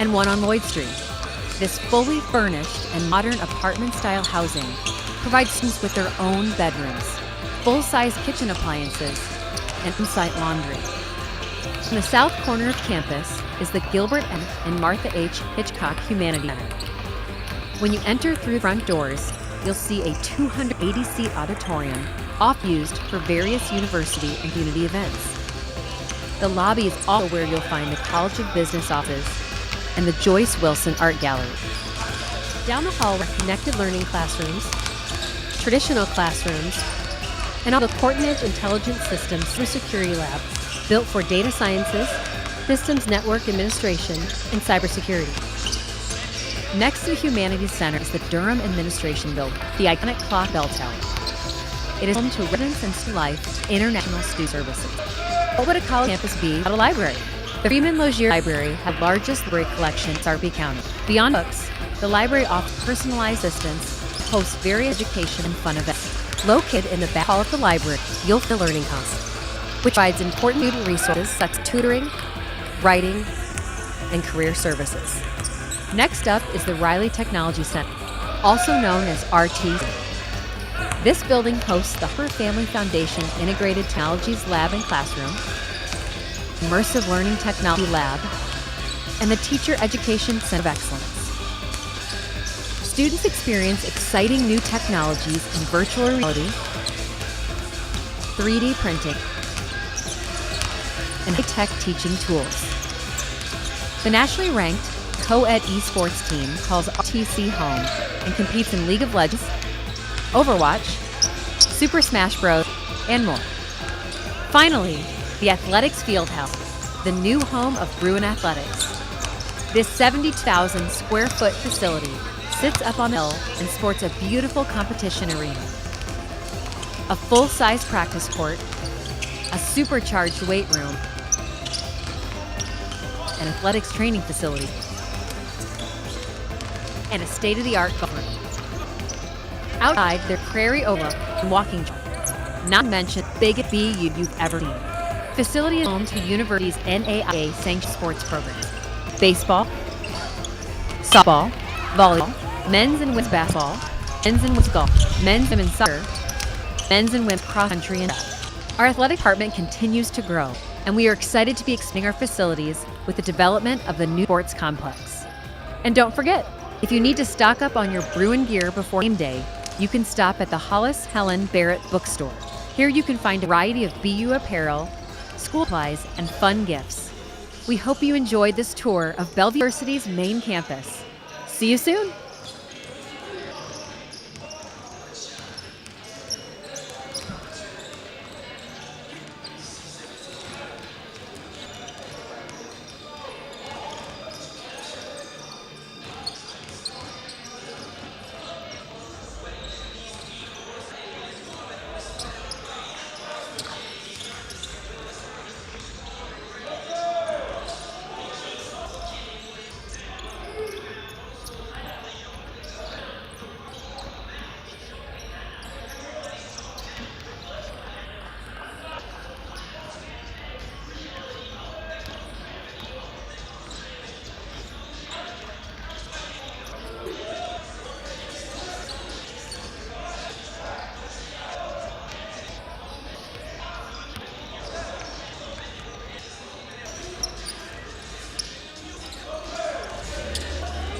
and one on Lloyd Street. This fully furnished and modern apartment-style housing provides students with their own bedrooms, full-size kitchen appliances, and on-site laundry. In the south corner of campus is the Gilbert and Martha H. Hitchcock Humanities Center. When you enter through the front doors, you'll see a 280-seat auditorium, often used for various university and community events. The lobby is also where you'll find the College of Business offices and the Joyce Wilson Art Gallery. Down the hall are connected learning classrooms, traditional classrooms, and all the Coordinate Intelligent Systems Security Lab, built for data sciences, systems network administration, and cybersecurity. Next to the Humanities Center is the Durham Administration Building, the iconic clock bell tower. It is home to residence and student life, international student services. What would a college campus be without a library? The Freeman Lozier Library has the largest library collection in Sarpy County. Beyond books, the library offers personalized assistance, hosts various education and fun events. Located in the back hall of the library, you'll find the Learning House, which provides important student resources such as tutoring, writing, and career services. Next up is the Riley Technology Center, also known as RTC. This building hosts the Her Family Foundation Integrated Technologies Lab and Classroom, Immersive Learning Technology Lab, and the Teacher Education Center of Excellence. Students experience exciting new technologies in virtual reality, 3D printing, and high-tech teaching tools. The nationally ranked co-ed esports team calls RTC home and competes in League of Legends, Overwatch, Super Smash Bros., and more. Finally, the Athletics Fieldhouse, the new home of Bruin Athletics. This 72,000 square foot facility sits up on the hill and sports a beautiful competition arena, a full-size practice court, a supercharged weight room, an athletics training facility, and a state-of-the-art golf room. Outside, their prairie overlook and walking trail, not to mention the biggest BU you've ever seen. Facility is home to university's NAIA sanctioned sports programs: baseball, softball, volleyball, men's and women's basketball, men's and women's golf, men's and women's soccer, men's and women's cross country, and our athletic department continues to grow, and we are excited to be expanding our facilities with the development of the new sports complex. And don't forget, if you need to stock up on your Bruin gear before game day, you can stop at the Hollis Helen Barrett bookstore. Here you can find a variety of BU apparel, school supplies, and fun gifts. We hope you enjoyed this tour of Bellevue University's main campus. See you soon!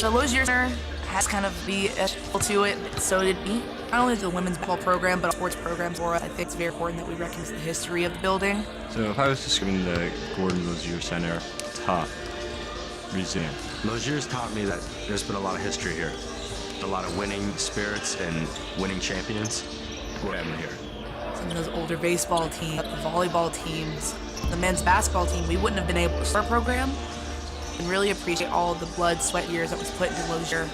The Lozier Center has kind of be to it, but so did me. Not only the women's ball program, but sports programs for us. I think it's very important that we recognize the history of the building. So if I was describing the Gordon Lozier Center top reason. Lozier's taught me that there's been a lot of history here. A lot of winning spirits and winning champions. What happened here? Some of those older baseball teams, the volleyball teams, the men's basketball team, we wouldn't have been able to start our program. And really appreciate all of the blood, sweat, years that was put into Lozier.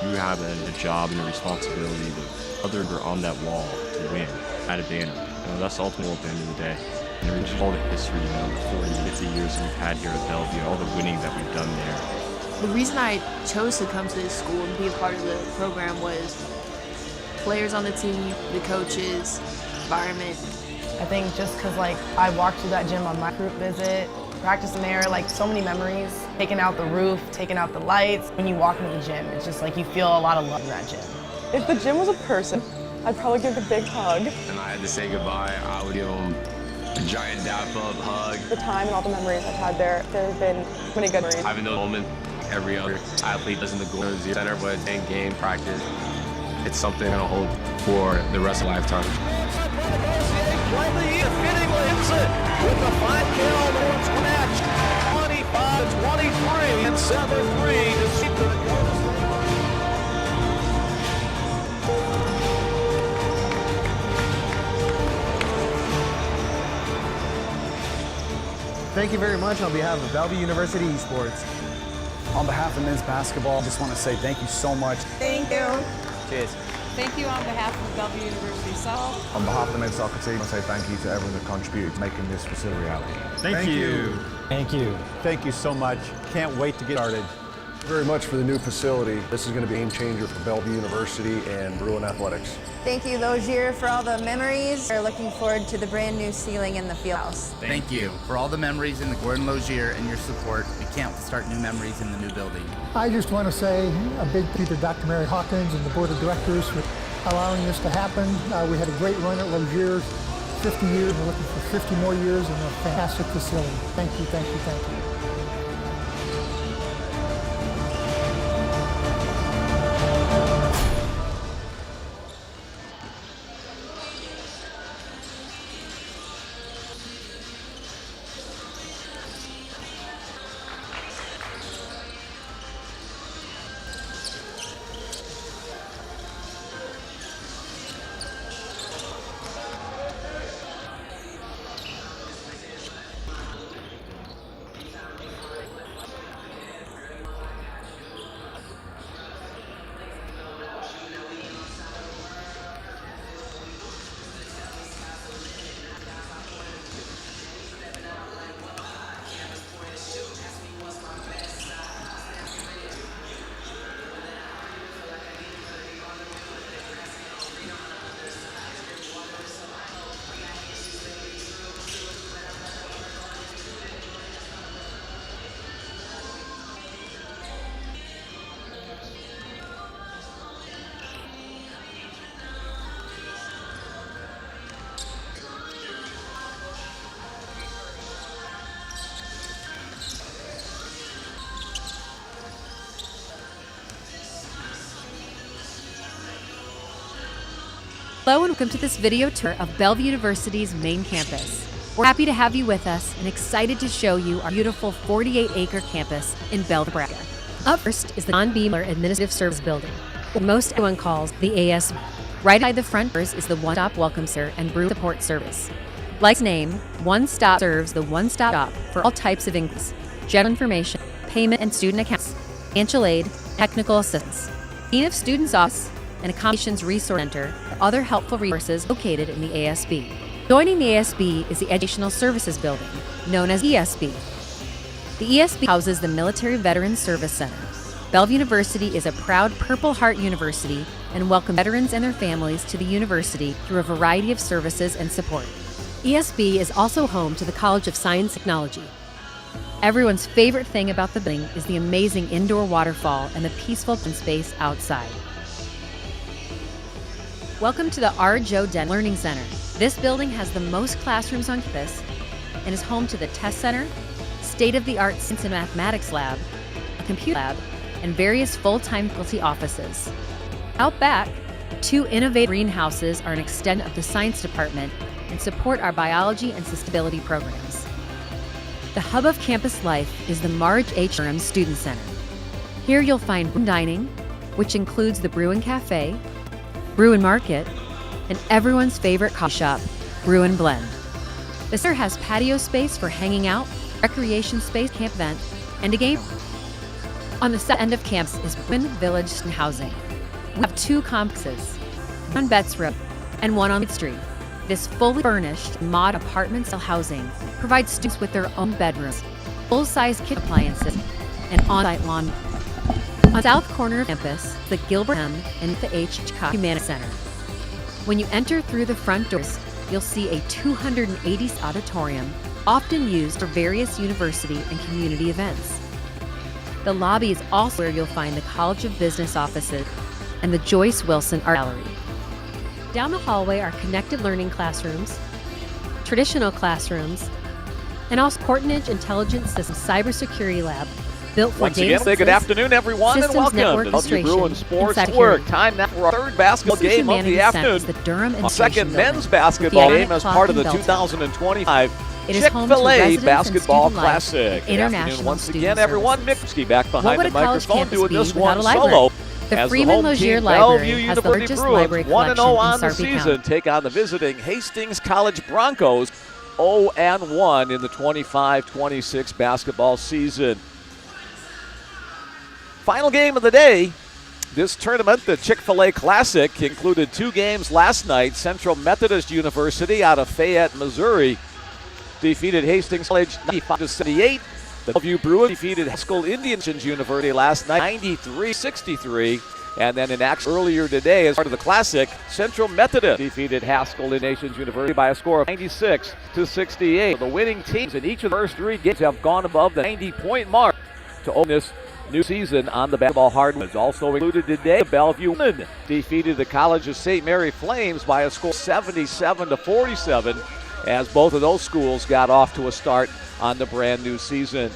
You have a job and a responsibility to others are on that wall to win at a banner. That's ultimately at the end of the day. And just all the history, 40, 50 years that we've had here at Bellevue, all the winning that we've done there. The reason I chose to come to this school and be a part of the program was players on the team, the coaches, environment. I think just because I walked through that gym on my group visit, practicing there, so many memories. Taking out the roof, taking out the lights. When you walk into the gym, it's just like you feel a lot of love in that gym. If the gym was a person, I'd probably give it a big hug. And I had to say goodbye. I would give them a giant dap-up hug. The time and all the memories I've had there have been many good memories. Having those moments every other athlete does in the Golden Center, but it's in game practice. It's something I'm gonna hold for the rest of lifetime. Fittingly hits it with the 5K on the one's match. 25-23 and 7-3 to see the Thank you very much on behalf of Bellevue University Esports. On behalf of men's basketball, I just want to say thank you so much. Thank you. Cheers. Thank you on behalf of Bellevue University South. On behalf of the men's soccer team, I say thank you to everyone that contributed to making this facility reality. Thank you. Thank you. Thank you so much. Can't wait to get started. Very much for the new facility. This is going to be a game changer for Bellevue University and Bruin Athletics. Thank you, Logier, for all the memories. We're looking forward to the brand new ceiling in the Fieldhouse. Thank you for all the memories in the Gordon Logier and your support. We can't wait to start new memories in the new building. I just want to say a big thank you to Dr. Mary Hawkins and the board of directors for allowing this to happen. We had a great run at Logier, 50 years. We're looking for 50 more years and a fantastic facility. Thank you, thank you, thank you. Hello and welcome to this video tour of Bellevue University's main campus. We're happy to have you with us and excited to show you our beautiful 48-acre campus in Bellevue. Up first is the John B. Miller Administrative Service Building, what most everyone calls the ASB. Right by the front doors is the One-Stop Welcome Center and Brew Support Service. Like its name, One Stop serves the one-stop shop for all types of inquiries, general information, payment and student accounts, financial aid, technical assistance, Dean of Students Office, and Accommodations Resource Center, and other helpful resources located in the ASB. Joining the ASB is the Educational Services Building, known as ESB. The ESB houses the Military Veterans Service Center. Bellevue University is a proud Purple Heart university and welcomes veterans and their families to the university through a variety of services and support. ESB is also home to the College of Science and Technology. Everyone's favorite thing about the building is the amazing indoor waterfall and the peaceful open space outside. Welcome to the R. Joe Den Learning Center. This building has the most classrooms on campus and is home to the Test Center, state-of-the-art Science and Mathematics Lab, a computer lab, and various full-time faculty offices. Out back, 2 innovative greenhouses are an extension of the science department and support our biology and sustainability programs. The hub of campus life is the Marge H. Durham Student Center. Here you'll find room dining, which includes the Bruin Cafe, Bruin Market, and everyone's favorite coffee shop, Bruin Blend. The center has patio space for hanging out, recreation space, camp event, and a game. On the south end of campus is Bruin Village Student Housing. We have 2 complexes, one on Betts Road and one on Main Street. This fully furnished mod apartment-style housing provides students with their own bedrooms, full-size kitchen appliances, and on-site laundry. On the south corner of campus, the Gilbert M. and the H. Hitchcock Humanities Center. When you enter through the front doors, you'll see a 280-seat auditorium, often used for various university and community events. The lobby is also where you'll find the College of Business offices and the Joyce Wilson Art Gallery. Down the hallway are connected learning classrooms, traditional classrooms, and also Portage Intelligence Systems Cybersecurity Lab, built for Once data again, good afternoon, everyone, and systems, welcome network to Bellevue administration, Bruins Sports and Network. Time now for our third basketball Systems game of the Management Center afternoon. is the Durham Our second Building, men's basketball with the game as Atlantic part of the Clock in Belton. 2025 It is home to Chick-fil-A residents and Basketball student life, Classic. Good international afternoon once student again, everyone. Mickey back What behind would the a college microphone campus doing be this without one a library? solo. The As Freeman the home Lozier team, Library Bellevue has the University largest Bruins, library 1-0 collection on in the Sarpy season, County. take on the visiting Hastings College Broncos, 0-1 in the 25-26 basketball season. Final game of the day. This tournament, the Chick-fil-A Classic, included two games last night. Central Methodist University out of Fayette, Missouri, defeated Hastings College 95-78. The Bellevue Bruins defeated Haskell Indian University last night 93-63. And then in action earlier today, as part of the Classic, Central Methodist defeated Haskell Indian University by a score of 96-68. The winning teams in each of the first three games have gone above the 90-point mark to open this new season on the basketball hardwoods. Also included today, Bellevue women defeated the College of St. Mary Flames by a score 77-47, as both of those schools got off to a start on the brand new season.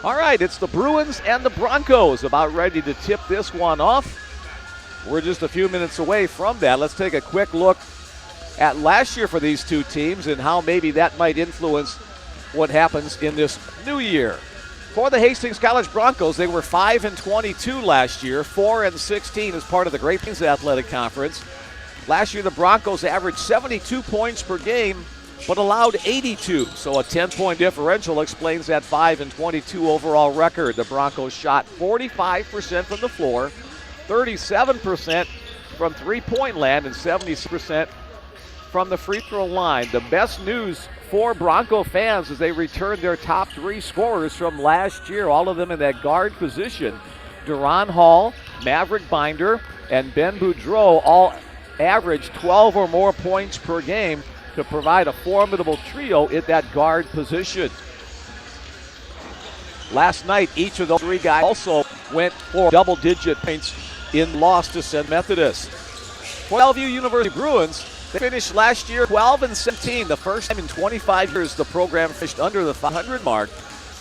All right, it's the Bruins and the Broncos about ready to tip this one off. We're just a few minutes away from that. Let's take a quick look at last year for these two teams and how maybe that might influence what happens in this new year. For the Hastings College Broncos, they were 5-22 last year, 4-16 as part of the Great Plains Athletic Conference. Last year, the Broncos averaged 72 points per game, but allowed 82. So a 10-point differential explains that 5-22 overall record. The Broncos shot 45% from the floor, 37% from three-point land, and 70% from the free throw line. The best news for Bronco fans as they returned their top three scorers from last year, all of them in that guard position. Duron Hall, Maverick Binder, and Ben Boudreau all averaged 12 or more points per game to provide a formidable trio at that guard position. Last night, each of those three guys also went for double-digit points in loss to St. Methodist. For Bellevue University Bruins, they finished last year 12-17, the first time in 25 years the program finished under the 500 mark.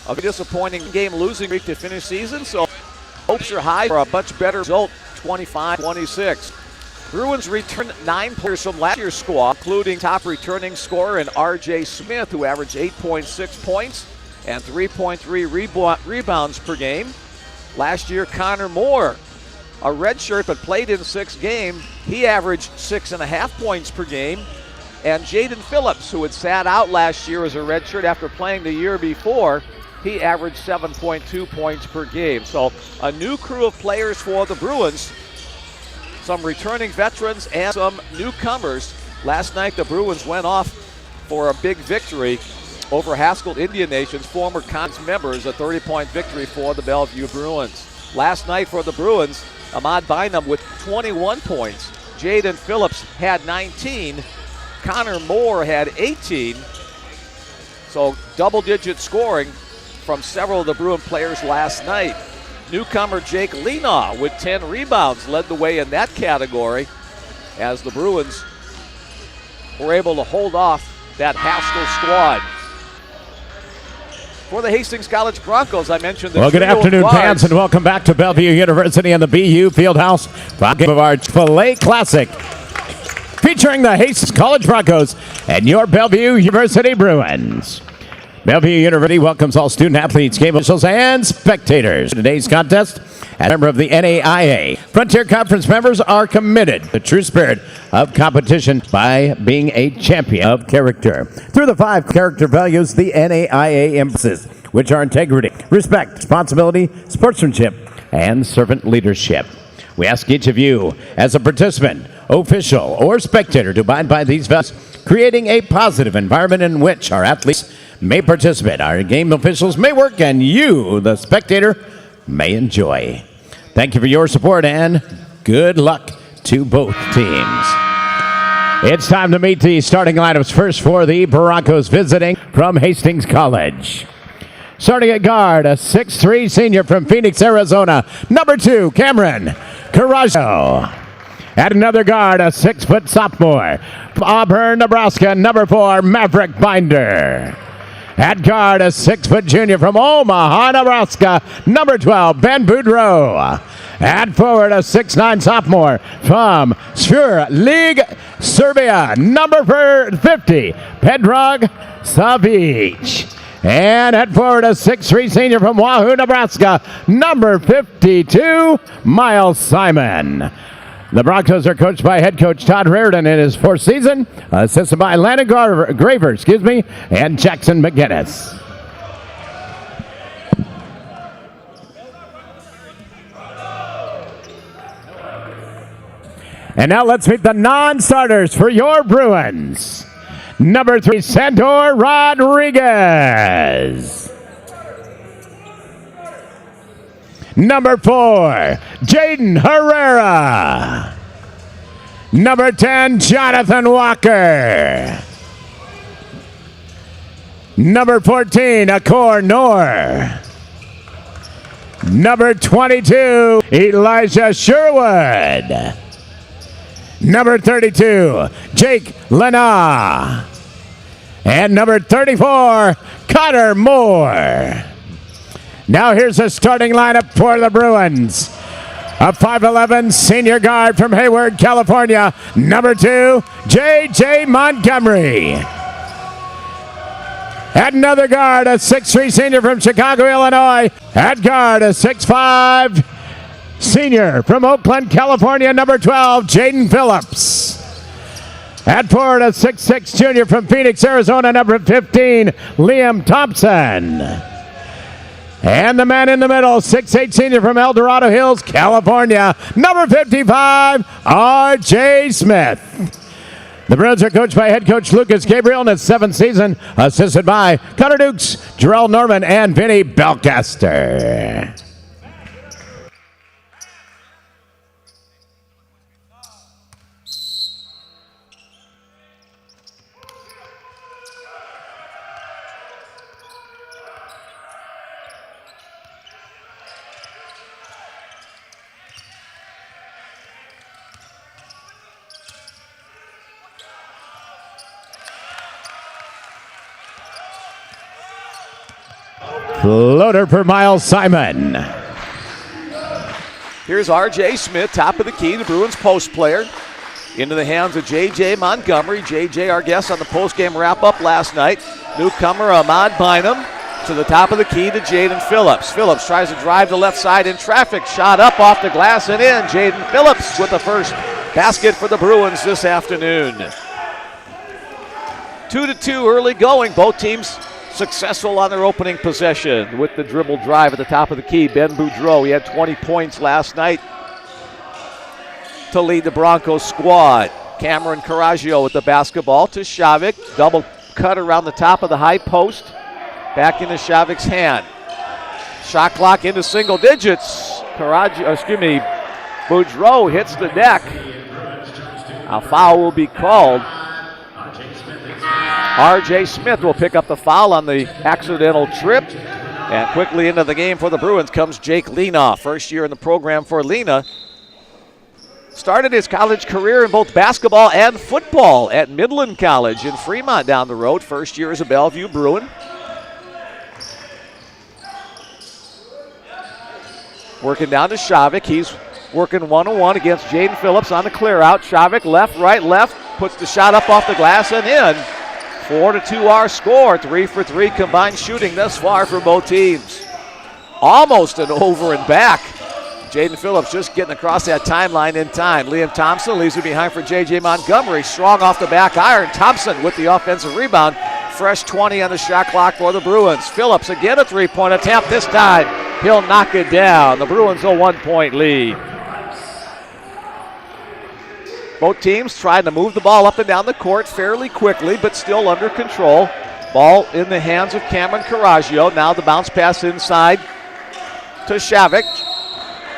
A disappointing game losing streak to finish season, so hopes are high for a much better result, 25-26. Bruins returned 9 players from last year's squad, including top returning scorer in R.J. Smith, who averaged 8.6 points and 3.3 rebounds per game. Last year, Connor Moore, a redshirt but played in 6 games, he averaged 6.5 points per game. And Jaden Phillips, who had sat out last year as a redshirt after playing the year before, he averaged 7.2 points per game. So a new crew of players for the Bruins, some returning veterans and some newcomers. Last night the Bruins went off for a big victory over Haskell Indian Nation's former Cons members, a 30-point victory for the Bellevue Bruins. Last night for the Bruins, Ahmad Bynum with 21 points. Jaden Phillips had 19. Connor Moore had 18. So double-digit scoring from several of the Bruin players last night. Newcomer Jake Lenaw with 10 rebounds led the way in that category as the Bruins were able to hold off that Haskell squad. For the Hastings College Broncos, I mentioned the good afternoon, fans, and welcome back to Bellevue University and the BU Fieldhouse for game of our Chick-fil-A Classic, featuring the Hastings College Broncos and your Bellevue University Bruins. Bellevue University welcomes all student athletes, game officials, and spectators. Today's contest, as a member of the NAIA, Frontier Conference members are committed to the true spirit of competition by being a champion of character. Through the 5 character values the NAIA emphasizes, which are integrity, respect, responsibility, sportsmanship, and servant leadership. We ask each of you, as a participant, official, or spectator, to abide by these values, creating a positive environment in which our athletes may participate, our game officials may work, and you, the spectator, may enjoy. Thank you for your support, and good luck to both teams. It's time to meet the starting lineups. First for the Broncos visiting from Hastings College. Starting at guard, a 6'3 senior from Phoenix, Arizona, number 2, Cameron Carajo. At another guard, a 6-foot sophomore from Auburn, Nebraska, number 4, Maverick Binder. At guard, a 6-foot junior from Omaha, Nebraska, number 12, Ben Boudreau. At forward, a 6'9 sophomore from Sure League, Serbia, number 50, Predrag Savic. And at forward, a 6'3 senior from Wahoo, Nebraska, number 52, Miles Simon. The Broncos are coached by head coach Todd Reardon in his 4th season, assisted by Landon Graver, and Jackson McGinnis. And now let's meet the non-starters for your Bruins. Number 3, Sandor Rodriguez. Number 4, Jaden Herrera. Number 10, Jonathan Walker. Number 14, Akor Noor. Number 22, Elijah Sherwood. Number 32, Jake Lena. And number 34, Connor Moore. Now here's the starting lineup for the Bruins. A 5'11 senior guard from Hayward, California, number 2, J.J. Montgomery. At another guard, a 6'3 senior from Chicago, Illinois. At guard, a 6'5 senior from Oakland, California, number 12, Jaden Phillips. At forward, a 6'6 junior from Phoenix, Arizona, number 15, Liam Thompson. And the man in the middle, 6'8 senior from El Dorado Hills, California, number 55, R.J. Smith. The Bruins are coached by head coach Lucas Gabriel in his 7th season, assisted by Connor Dukes, Jarrell Norman, and Vinny Belcaster. Floater for Miles Simon. Here's R.J. Smith, top of the key, the Bruins post player. Into the hands of J.J. Montgomery. J.J., our guest on the postgame wrap-up last night. Newcomer Ahmad Bynum to the top of the key to Jaden Phillips. Phillips tries to drive the left side in traffic. Shot up off the glass and in. Jaden Phillips with the first basket for the Bruins this afternoon. 2-2 early going. Both teams successful on their opening possession with the dribble drive at the top of the key. Ben Boudreau, he had 20 points last night to lead the Broncos squad. Cameron Carajo with the basketball to Shavik. Double cut around the top of the high post. Back into Shavik's hand. Shot clock into single digits. Boudreau hits the deck. A foul will be called. R.J. Smith will pick up the foul on the accidental trip. And quickly into the game for the Bruins comes Jake Lena. First year in the program for Lena. Started his college career in both basketball and football at Midland College in Fremont down the road. First year as a Bellevue Bruin. Working down to Shavik. He's working one-on-one against Jaden Phillips on the clear out. Shavik left, right, left. Puts the shot up off the glass and in. 4-2 our score. 3 for 3 combined shooting thus far for both teams. Almost an over and back. Jaden Phillips just getting across that timeline in time. Liam Thompson leaves it behind for J.J. Montgomery. Strong off the back iron. Thompson with the offensive rebound. Fresh 20 on the shot clock for the Bruins. Phillips again a three-point attempt. This time he'll knock it down. The Bruins a 1-point lead. Both teams trying to move the ball up and down the court fairly quickly, but still under control. Ball in the hands of Cameron Carajo. Now the bounce pass inside to Shavik.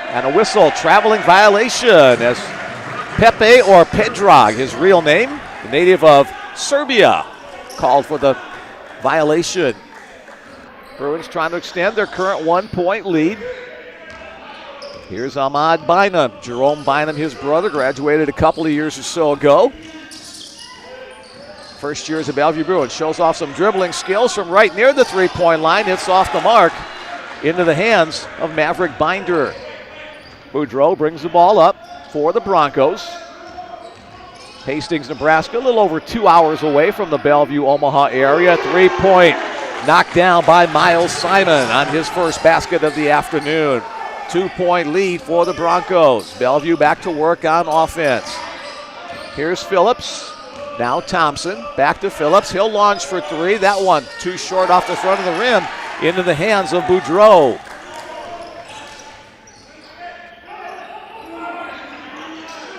And a whistle, traveling violation as Pepe or Predrag, his real name, the native of Serbia, called for the violation. Bruins trying to extend their current 1-point lead. Here's Ahmad Bynum. Jerome Bynum, his brother, graduated a couple of years or so ago. First year as a Bellevue Bruin. Shows off some dribbling skills from right near the three-point line. It's off the mark into the hands of Maverick Binder. Boudreau brings the ball up for the Broncos. Hastings, Nebraska, a little over 2 hours away from the Bellevue, Omaha area. 3-point knocked down by Miles Simon on his first basket of the afternoon. 2-point lead for the Broncos. Bellevue back to work on offense. Here's Phillips. Now Thompson. Back to Phillips. He'll launch for three. That one too short off the front of the rim. Into the hands of Boudreau.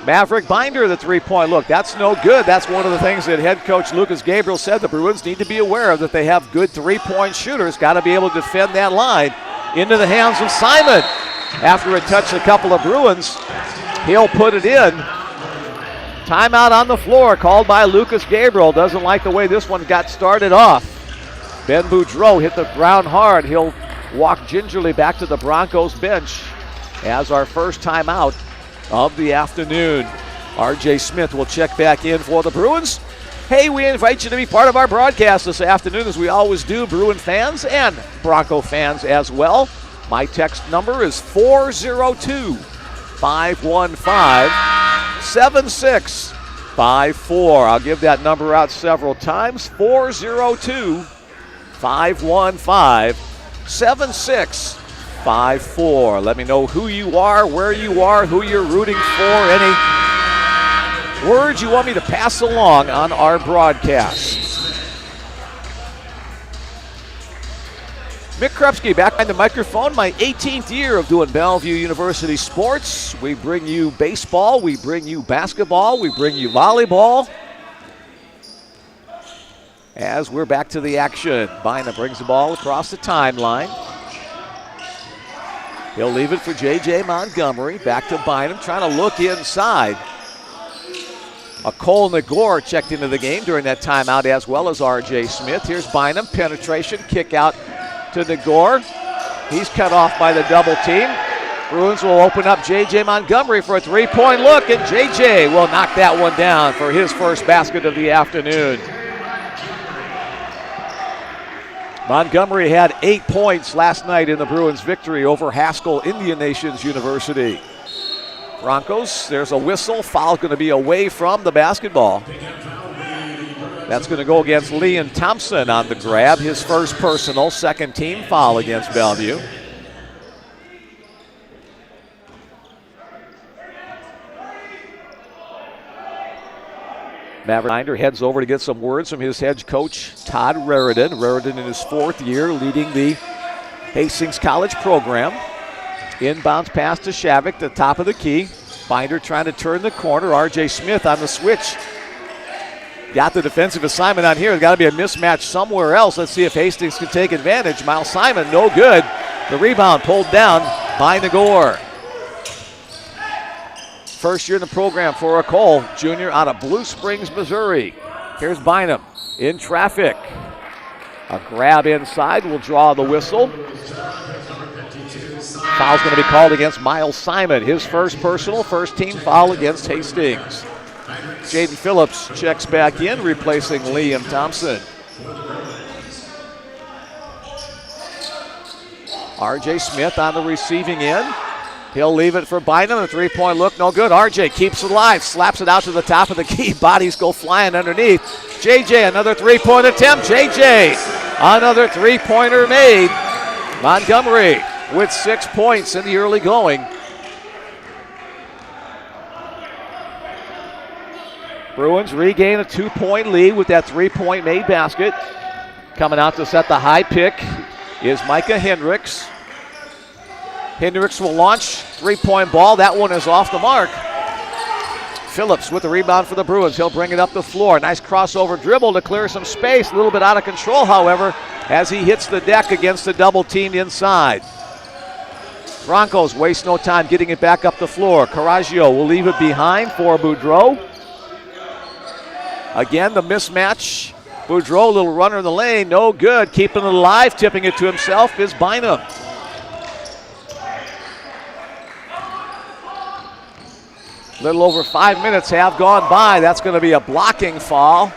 Maverick Binder, the three-point look. That's no good. That's one of the things that head coach Lucas Gabriel said the Bruins need to be aware of, that they have good three-point shooters. Got to be able to defend that line. Into the hands of Simon. After it touched a couple of Bruins, he'll put it in. Timeout on the floor called by Lucas Gabriel. Doesn't like the way this one got started off. Ben Boudreau hit the ground hard. He'll walk gingerly back to the Broncos bench as our first timeout of the afternoon. R.J. Smith will check back in for the Bruins. Hey, we invite you to be part of our broadcast this afternoon, as we always do, Bruin fans and Bronco fans as well. My text number is 402-515-7654. I'll give that number out several times. 402-515-7654. Let me know who you are, where you are, who you're rooting for, any words you want me to pass along on our broadcast. Mick Krupski back behind the microphone. My 18th year of doing Bellevue University sports. We bring you baseball, we bring you basketball, we bring you volleyball. As we're back to the action, Bynum brings the ball across the timeline. He'll leave it for J.J. Montgomery. Back to Bynum, trying to look inside. Cole Nagor checked into the game during that timeout, as well as R.J. Smith. Here's Bynum, penetration, kick out to Nagor. He's cut off by the double team. Bruins will open up J.J. Montgomery for a three-point look, and J.J. will knock that one down for his first basket of the afternoon. Montgomery had 8 points last night in the Bruins' victory over Haskell Indian Nations University. Broncos, there's a whistle. Foul going to be away from the basketball. That's going to go against Liam Thompson on the grab. His first personal, second team foul against Bellevue. Maverick Binder heads over to get some words from his head coach, Todd Raridan. Raridan in his fourth year leading the Hastings College program. Inbounds pass to Shavik, the top of the key. Binder trying to turn the corner. R.J. Smith on the switch. Got the defensive assignment on here. There's got to be a mismatch somewhere else. Let's see if Hastings can take advantage. Miles Simon, no good. The rebound pulled down by Nagor. First year in the program for Cole, junior out of Blue Springs, Missouri. Here's Bynum in traffic. A grab inside will draw the whistle. Foul's going to be called against Miles Simon. His first personal, first team foul against Hastings. Jaden Phillips checks back in, replacing Liam Thompson. R.J. Smith on the receiving end. He'll leave it for Bynum. A three-point look, no good. R.J. keeps it alive, slaps it out to the top of the key. Bodies go flying underneath. J.J. another three-point attempt. J.J. another three-pointer made. Montgomery with 6 points in the early going. Bruins regain a 2-point lead with that three-point made basket. Coming out to set the high pick is Micah Hendricks. Hendricks will launch, three-point ball. That one is off the mark. Phillips with the rebound for the Bruins. He'll bring it up the floor. Nice crossover dribble to clear some space. A little bit out of control, however, as he hits the deck against the double team inside. Broncos waste no time getting it back up the floor. Caraggio will leave it behind for Boudreau. Again, the mismatch Boudreau, little runner in the lane, no good. Keeping it alive, tipping it to himself is Bynum. Little over 5 minutes have gone by. That's going to be a blocking foul.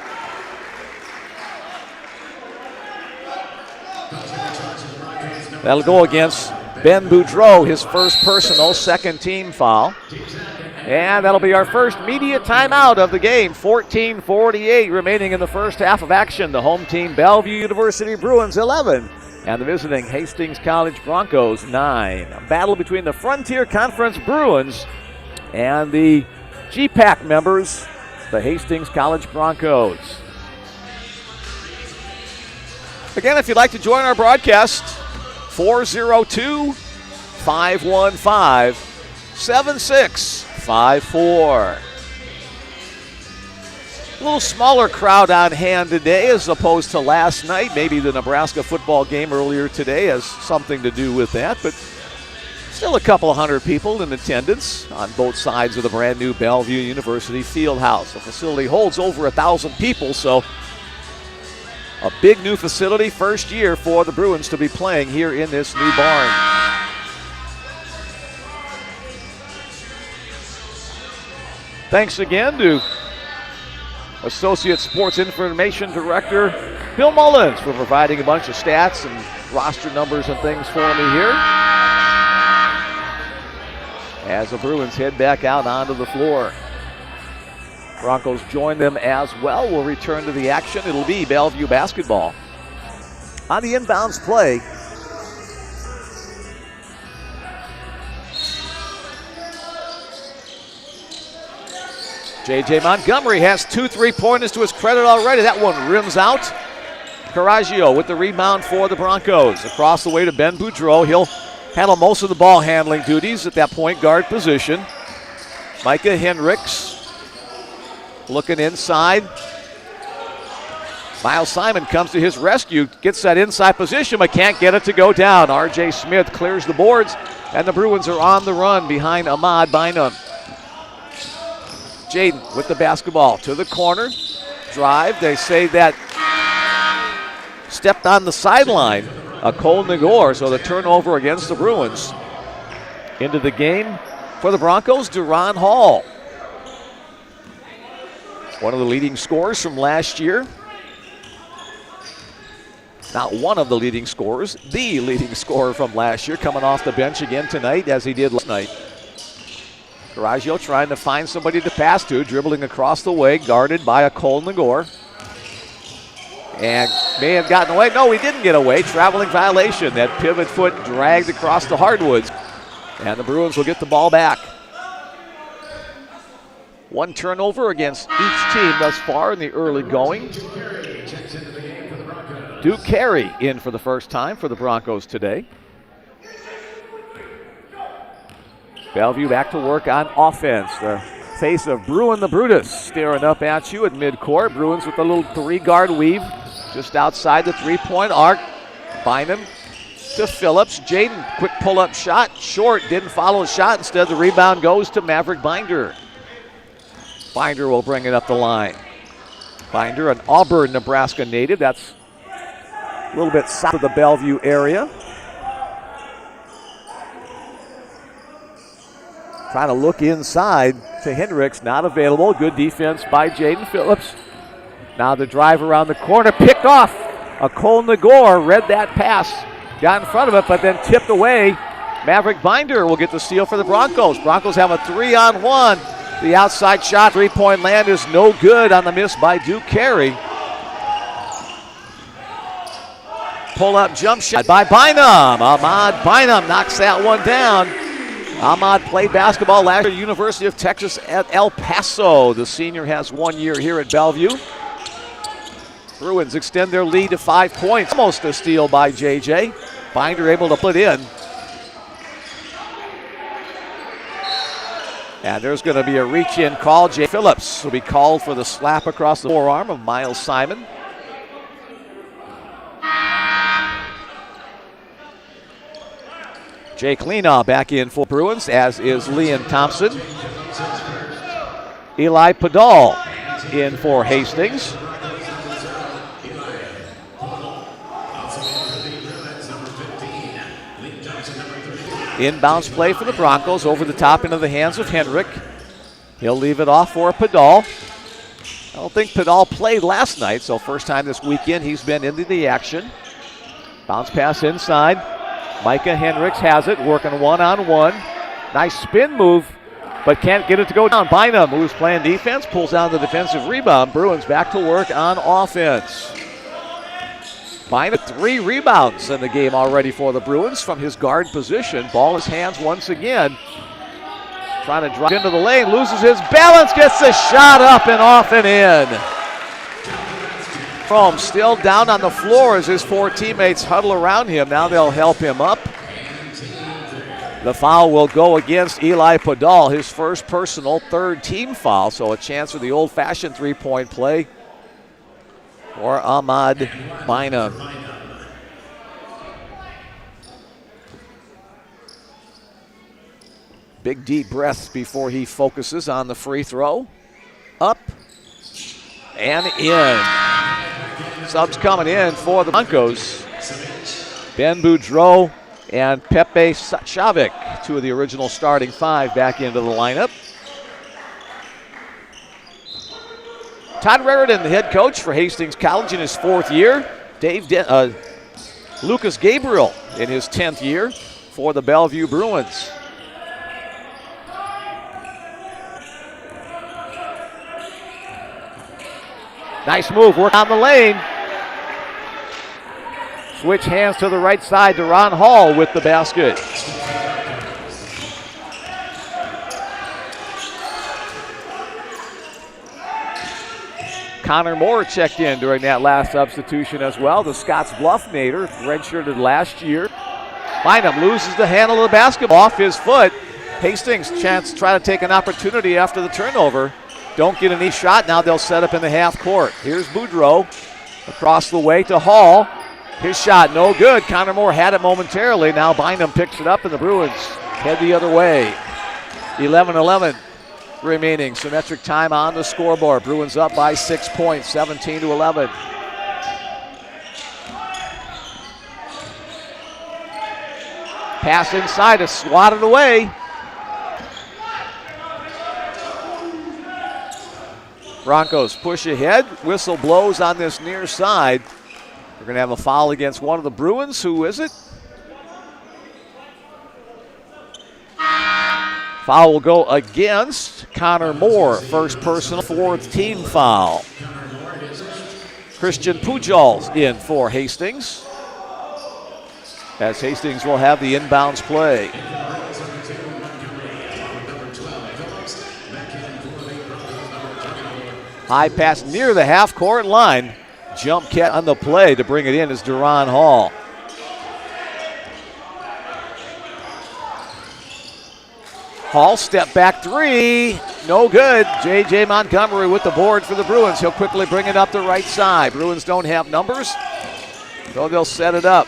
That'll go against Ben Boudreau, his first personal, second team foul. And that'll be our first media timeout of the game. 14:48 remaining in the first half of action. The home team, Bellevue University Bruins, 11. And the visiting Hastings College Broncos, 9. A battle between the Frontier Conference Bruins and the GPAC members, the Hastings College Broncos. Again, if you'd like to join our broadcast, 402-515-7654. A little smaller crowd on hand today as opposed to last night. Maybe the Nebraska football game earlier today has something to do with that, but still a couple of hundred people in attendance on both sides of the brand new Bellevue University Fieldhouse. The facility holds over 1,000 people, so a big new facility, first year for the Bruins to be playing here in this new barn. Thanks again to Associate Sports Information Director Bill Mullins for providing a bunch of stats and roster numbers and things for me here, as the Bruins head back out onto the floor. Broncos join them as well. We'll return to the action. It'll be Bellevue basketball. On the inbounds play, J.J. Montgomery has 2 3-pointers to his credit already. That one rims out. Caraggio with the rebound for the Broncos. Across the way to Ben Boudreau. He'll handle most of the ball handling duties at that point guard position. Micah Hendricks looking inside. Miles Simon comes to his rescue, gets that inside position, but can't get it to go down. R.J. Smith clears the boards, and the Bruins are on the run behind Ahmad Bynum. Jaden with the basketball to the corner. Drive, they say that stepped on the sideline. A Cole Nagor, so the turnover against the Bruins. Into the game for the Broncos, Duron Hall. One of the leading scorers from last year. Not one of the leading scorers, the leading scorer from last year, coming off the bench again tonight as he did last night. Caraggio trying to find somebody to pass to, dribbling across the way, guarded by a Cole Nagor. And may have gotten away. No, he didn't get away. Traveling violation. That pivot foot dragged across the hardwoods. And the Bruins will get the ball back. One turnover against each team thus far in the early going. Duke Carey in for the first time for the Broncos today. Bellevue back to work on offense. The face of Bruin the Brutus staring up at you at midcourt. Bruins with a little 3-guard weave just outside the 3-point arc. Bynum to Phillips. Jaden, quick pull-up shot. Short, didn't follow the shot. Instead, the rebound goes to Maverick Binder. Binder will bring it up the line. Binder, an Auburn, Nebraska native. That's a little bit south of the Bellevue area. Trying to look inside to Hendricks, not available. Good defense by Jaden Phillips. Now the drive around the corner, picked off. A Cole Nagor read that pass, got in front of it, but then tipped away. Maverick Binder will get the steal for the Broncos. Broncos have a 3-on-1. The outside shot, 3-point land is no good on the miss by Duke Carey. Pull-up jump shot by Bynum. Ahmad Bynum knocks that one down. Ahmad played basketball last year at University of Texas at El Paso. The senior has 1 year here at Bellevue. Bruins extend their lead to 5 points. Almost a steal by JJ. Binder able to put in. And there's going to be a reach-in call. Jay Phillips will be called for the slap across the forearm of Miles Simon. Jake Lena back in for Bruins, as is Liam Thompson. Eli Padal in for Hastings. Inbounds play for the Broncos over the top into the hands of Hendrick. He'll leave it off for Padal. I don't think Padal played last night, so first time this weekend he's been into the action. Bounce pass inside. Micah Hendricks has it, working one-on-one. Nice spin move, but can't get it to go down. Bynum, who's playing defense, pulls down the defensive rebound. Bruins back to work on offense. Bynum, 3 rebounds in the game already for the Bruins from his guard position. Ball in his hands once again. Trying to drive into the lane, loses his balance, gets the shot up and off and in. From still down on the floor as his 4 teammates huddle around him. Now they'll help him up. The foul will go against Eli Padal, his first personal, 3rd team foul. So a chance for the old-fashioned 3-point play for Ahmad Bynum. Big deep breaths before he focuses on the free throw. Up and in. Subs coming in for the Broncos. Ben Boudreau and Pepe Chavik, 2 of the original starting 5, back into the lineup. Todd Raridan, the head coach for Hastings College in his 4th year. Lucas Gabriel in his 10th year for the Bellevue Bruins. Nice move, work on the lane. Switch hands to the right side to Ron Hall with the basket. Connor Moore checked in during that last substitution as well. The Scotts Bluff native, redshirted last year. Bynum loses the handle of the basketball off his foot. Hastings chance to try to take an opportunity after the turnover. Don't get any shot. Now they'll set up in the half court. Here's Boudreau across the way to Hall. His shot no good. Connor Moore had it momentarily. Now Bynum picks it up and the Bruins head the other way. 11-11 remaining. Symmetric time on the scoreboard. Bruins up by 6 points, 17-11. Pass inside is swatted away. Broncos push ahead. Whistle blows on this near side. We're going to have a foul against one of the Bruins. Who is it? Foul will go against Connor Moore. First personal, 4th team foul. Christian Pujols in for Hastings. As Hastings will have the inbounds play. High pass near the half-court line. Jump cat on the play to bring it in is Duron Hall. Hall step back 3. No good. J.J. Montgomery with the board for the Bruins. He'll quickly bring it up the right side. Bruins don't have numbers, so they'll set it up.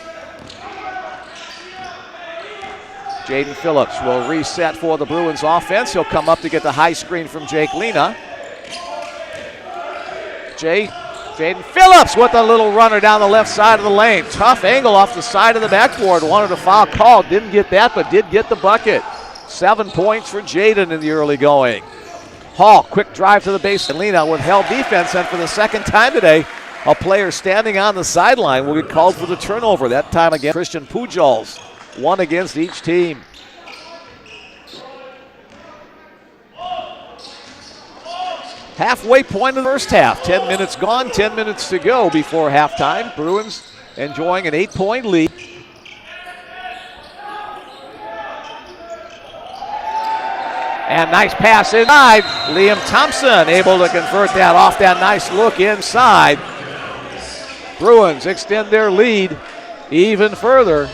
Jaden Phillips will reset for the Bruins offense. He'll come up to get the high screen from Jake Lena. Jaden Phillips with a little runner down the left side of the lane. Tough angle off the side of the backboard. Wanted a foul call. Didn't get that, but did get the bucket. 7 points for Jaden in the early going. Hall, quick drive to the base. Lena with held defense, and for the second time today, a player standing on the sideline will get called for the turnover. That time again, Christian Pujols. 1 against each team. Halfway point of the first half. 10 minutes gone, 10 minutes to go before halftime. Bruins enjoying an 8-point lead. And nice pass inside. Liam Thompson able to convert that off that nice look inside. Bruins extend their lead even further.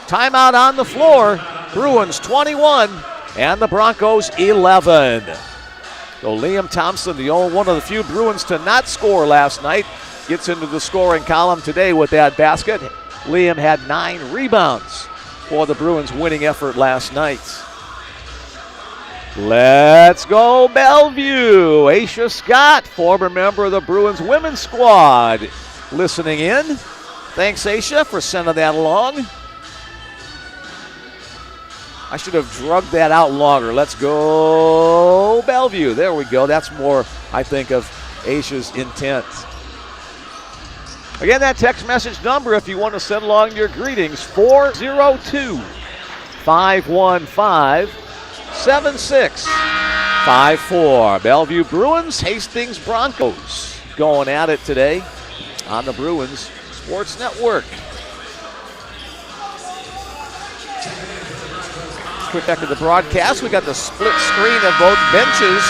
Timeout on the floor. Bruins 21 and the Broncos 11. So Liam Thompson, the only one of the few Bruins to not score last night, gets into the scoring column today with that basket. Liam had 9 rebounds for the Bruins' winning effort last night. Let's go Bellevue. Aisha Scott, former member of the Bruins women's squad, listening in. Thanks, Aisha, for sending that along. I should have drugged that out longer. Let's go Bellevue. There we go. That's more, I think, of Aisha's intent. Again, that text message number, if you want to send along your greetings, 402-515-7654. Bellevue Bruins, Hastings Broncos going at it today on the Bruins Sports Network. Quick check of the broadcast. We got the split screen of both benches.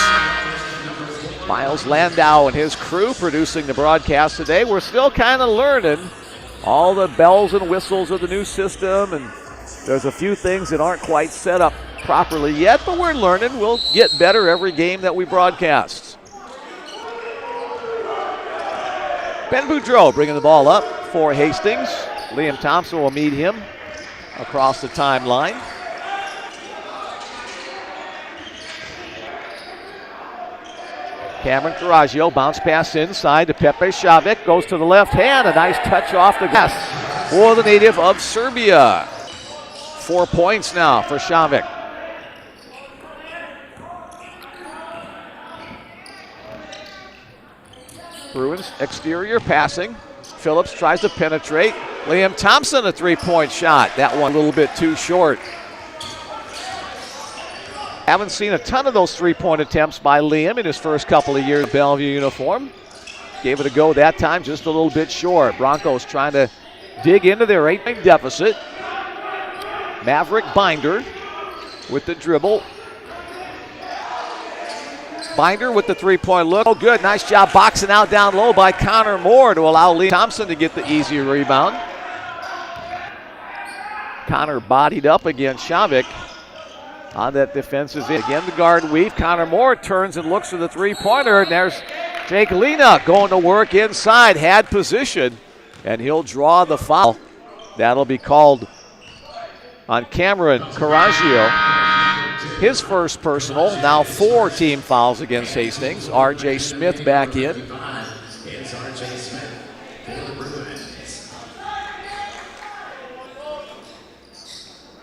Miles Landau and his crew producing the broadcast today. We're still kind of learning all the bells and whistles of the new system, and there's a few things that aren't quite set up properly yet, but we're learning. We'll get better every game that we broadcast. Ben Boudreau bringing the ball up for Hastings. Liam Thompson will meet him across the timeline. Cameron Carraggio, bounce pass inside to Pepe Shavik, goes to the left hand, a nice touch off the glass for the native of Serbia. 4 points now for Shavik. Bruins exterior passing. Phillips tries to penetrate. Liam Thompson, a three-point shot. That one a little bit too short. Haven't seen a ton of those three-point attempts by Liam in his first couple of years in Bellevue uniform. Gave it a go that time, just a little bit short. Broncos trying to dig into their 8-point deficit. Maverick Binder with the dribble. Binder with the three-point look. Oh, good. Nice job boxing out down low by Connor Moore to allow Lee Thompson to get the easy rebound. Connor bodied up against Shavik on that defensive end. Again, the guard weave. Connor Moore turns and looks for the three-pointer, and there's Jake Lena going to work inside. Had position, and he'll draw the foul. That'll be called on Cameron Carraggio. His first personal, now 4 team fouls against Hastings. R.J. Smith back in.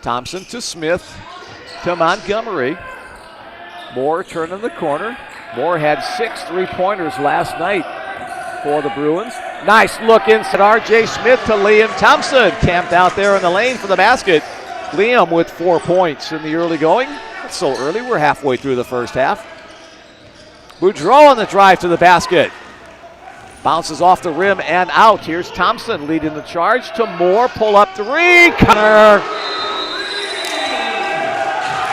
Thompson to Smith to Montgomery. Moore turning the corner. Moore had 6 3-pointers last night for the Bruins. Nice look inside R.J. Smith to Liam Thompson. Camped out there in the lane for the basket. Liam with 4 points in the early going. That's so early, we're halfway through the first half. Boudreau on the drive to the basket. Bounces off the rim and out. Here's Thompson leading the charge to Moore. Pull up three. Connor.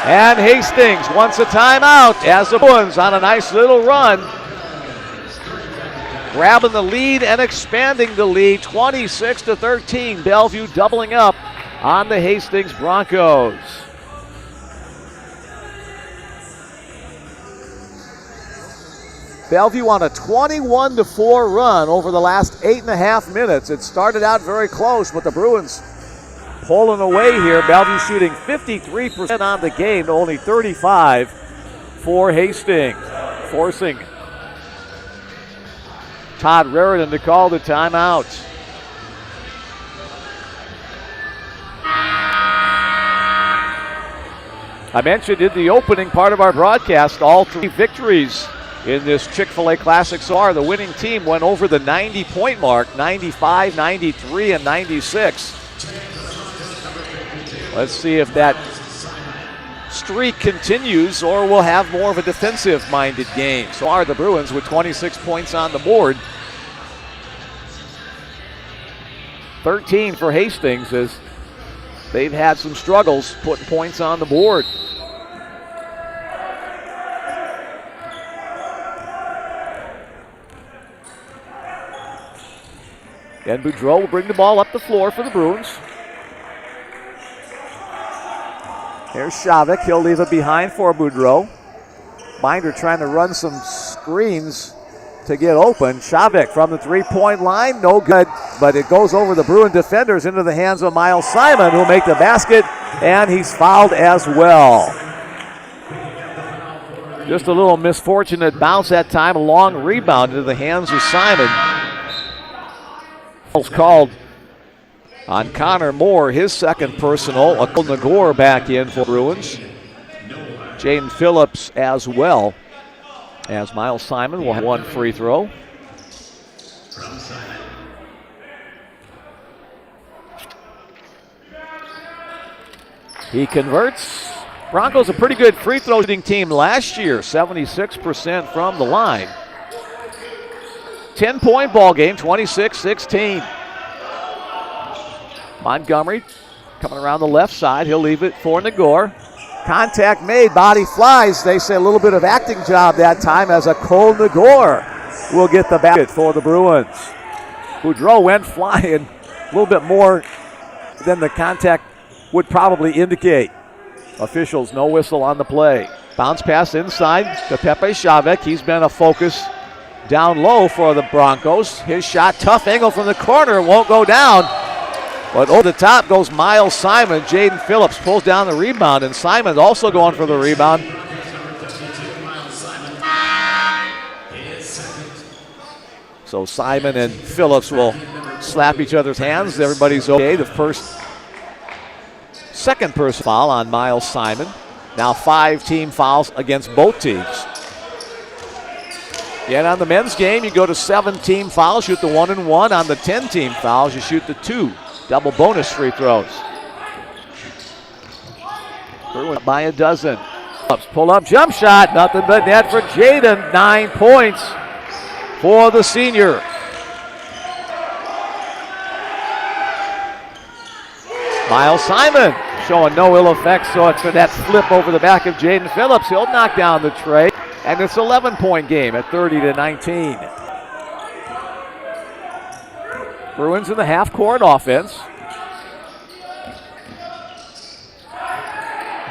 And Hastings wants a timeout as the Bruins on a nice little run. Grabbing the lead and expanding the lead. 26-13. Bellevue doubling up on the Hastings Broncos. Bellevue on a 21-4 run over the last 8.5 minutes. It started out very close, but the Bruins pulling away here. Bellevue shooting 53% on the game to only 35 for Hastings. Forcing Todd Raridan to call the timeout. I mentioned in the opening part of our broadcast, all 3 victories in this Chick-fil-A Classic so far. The winning team went over the 90-point mark, 95, 93, and 96. Let's see if that streak continues or we'll have more of a defensive-minded game. So far, the Bruins with 26 points on the board. 13 for Hastings as they've had some struggles putting points on the board. And Boudreau will bring the ball up the floor for the Bruins. Here's Shavik. He'll leave it behind for Boudreau. Binder trying to run some screens to get open. Shavik from the three-point line. No good, but it goes over the Bruin defenders into the hands of Miles Simon, who'll make the basket, and he's fouled as well. Just a little misfortunate bounce that time. A long rebound into the hands of Simon. Called On Connor Moore, his second personal. Akol Nagor back in for Bruins. Jaden Phillips as well, as Miles Simon will have one free throw. He converts. Broncos a pretty good free throw shooting team last year, 76% from the line. 10-point ball game, 26-16. Montgomery coming around the left side. He'll leave it for Nagor. Contact made, body flies. They say a little bit of acting job that time as Akol Nagor will get the basket for the Bruins. Boudreau went flying a little bit more than the contact would probably indicate. Officials, no whistle on the play. Bounce pass inside to Pepe Shavik. He's been a focus down low for the Broncos. His shot, tough angle from the corner, won't go down. But over the top goes Miles Simon. Jaden Phillips pulls down the rebound, and Simon's also going for the rebound. So Simon and Phillips will slap each other's hands. Everybody's okay. The second personal foul on Miles Simon. Now 5 team fouls against both teams. Yet on the men's game, you go to 7 team fouls, shoot the 1 and 1. On the 10 team fouls, you shoot the 2. Double bonus free throws. Bruins by a dozen. Pull up jump shot, nothing but net for Jaden. 9 points for the senior. Miles Simon showing no ill effects, so it's for that flip over the back of Jaden Phillips. He'll knock down the tray, and it's an 11-point game at 30-19. Bruins in the half-court offense.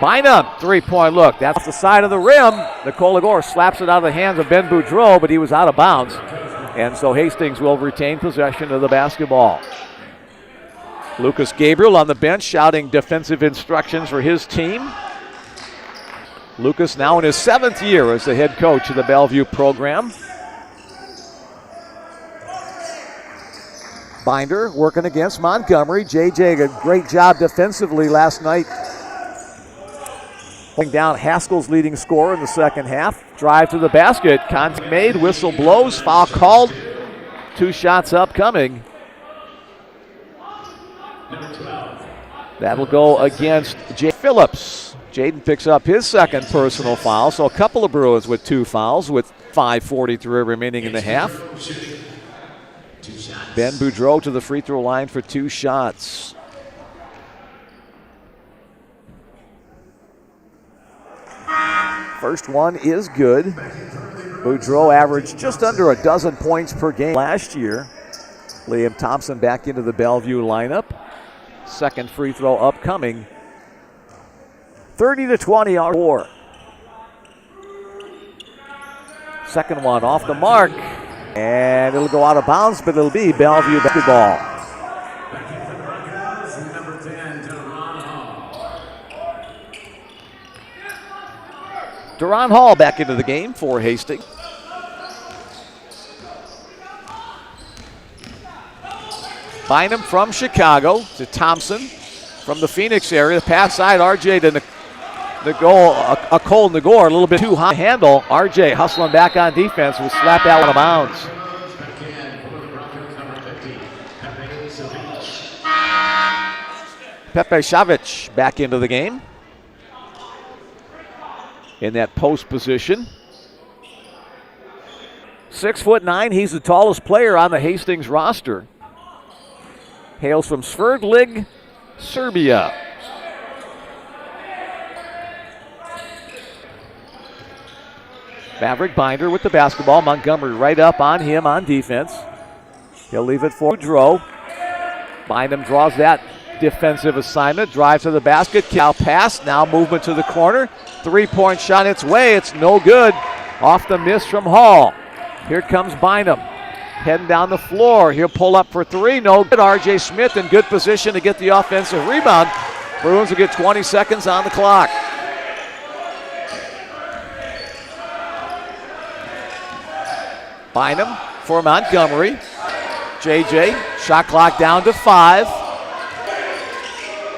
Bynum, three-point look. That's off the side of the rim. Akol Nagor slaps it out of the hands of Ben Boudreau, but he was out of bounds. And so Hastings will retain possession of the basketball. Lucas Gabriel on the bench shouting defensive instructions for his team. Lucas now in his 7th year as the head coach of the Bellevue program. Binder working against Montgomery. JJ, a great job defensively last night. Holding down Haskell's leading scorer in the second half. Drive to the basket. Contact made. Whistle blows. Foul called. 2 shots upcoming. That'll go against Jay Phillips. Jaden picks up his second personal foul. So a couple of Bruins with 2 fouls with 5:43 remaining in the half. Ben Boudreau to the free throw line for 2 shots. First one is good. Boudreau averaged just under a dozen points per game last year. Liam Thompson back into the Bellevue lineup. Second free throw upcoming. 30-20 our score. Second one off the mark. And it'll go out of bounds, but it'll be Bellevue basketball. Duron Hall back into the game for Hastings. Bynum from Chicago to Thompson from the Phoenix area. Pass side, RJ to Akol Nagor, a little bit too high handle. RJ hustling back on defense, will slap that one out of bounds. Pepe Shavik back into the game in that post position. 6'9", he's the tallest player on the Hastings roster. Hails from Sverdlig, Serbia. Maverick Binder with the basketball. Montgomery right up on him on defense. He'll leave it for Boudreau. Bynum draws that defensive assignment. Drive to the basket. Cal pass. Now movement to the corner. 3-point shot its way. It's no good. Off the miss from Hall. Here comes Bynum. Heading down the floor. He'll pull up for 3. No good. R.J. Smith in good position to get the offensive rebound. Bruins will get 20 seconds on the clock. Bynum for Montgomery. JJ, shot clock down to 5.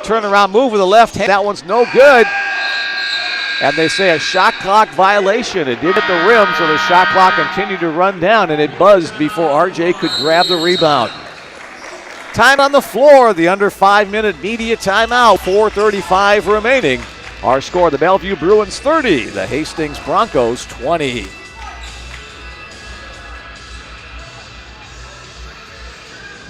turnaround move with the left hand. That one's no good. And they say a shot clock violation. It did hit the rim, so the shot clock continued to run down, and it buzzed before RJ could grab the rebound. Time on the floor, the under 5-minute media timeout, 4:35 remaining. Our score, the Bellevue Bruins 30, the Hastings Broncos 20.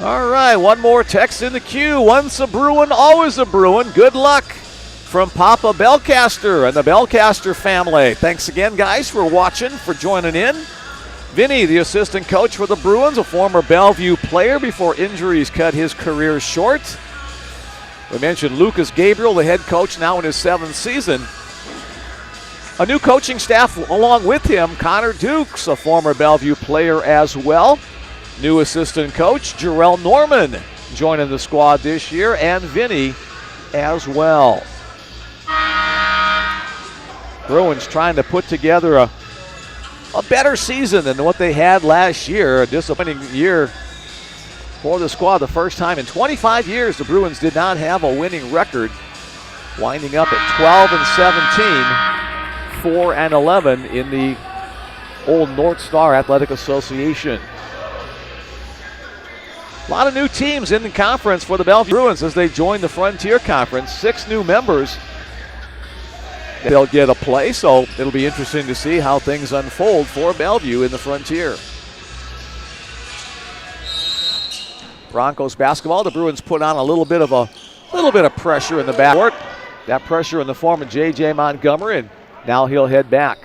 All right, one more text in the queue. Once a Bruin, always a Bruin. Good luck from Papa Belcaster and the Belcaster family. Thanks again, guys, for watching, for joining in. Vinny, the assistant coach for the Bruins, a former Bellevue player before injuries cut his career short. We mentioned Lucas Gabriel, the head coach, now in his 7th season. A new coaching staff along with him, Connor Dukes, a former Bellevue player as well. New assistant coach, Jarrell Norman, joining the squad this year, and Vinny as well. Bruins trying to put together a better season than what they had last year. A disappointing year for the squad. The first time in 25 years the Bruins did not have a winning record, winding up at 12-17, 4-11 in the old North Star Athletic Association. A lot of new teams in the conference for the Bellevue Bruins as they join the Frontier Conference. 6 new members. They'll get a play, so it'll be interesting to see how things unfold for Bellevue in the Frontier. Broncos basketball. The Bruins put on a little bit of pressure in the backcourt. That pressure in the form of J.J. Montgomery, and now he'll head back.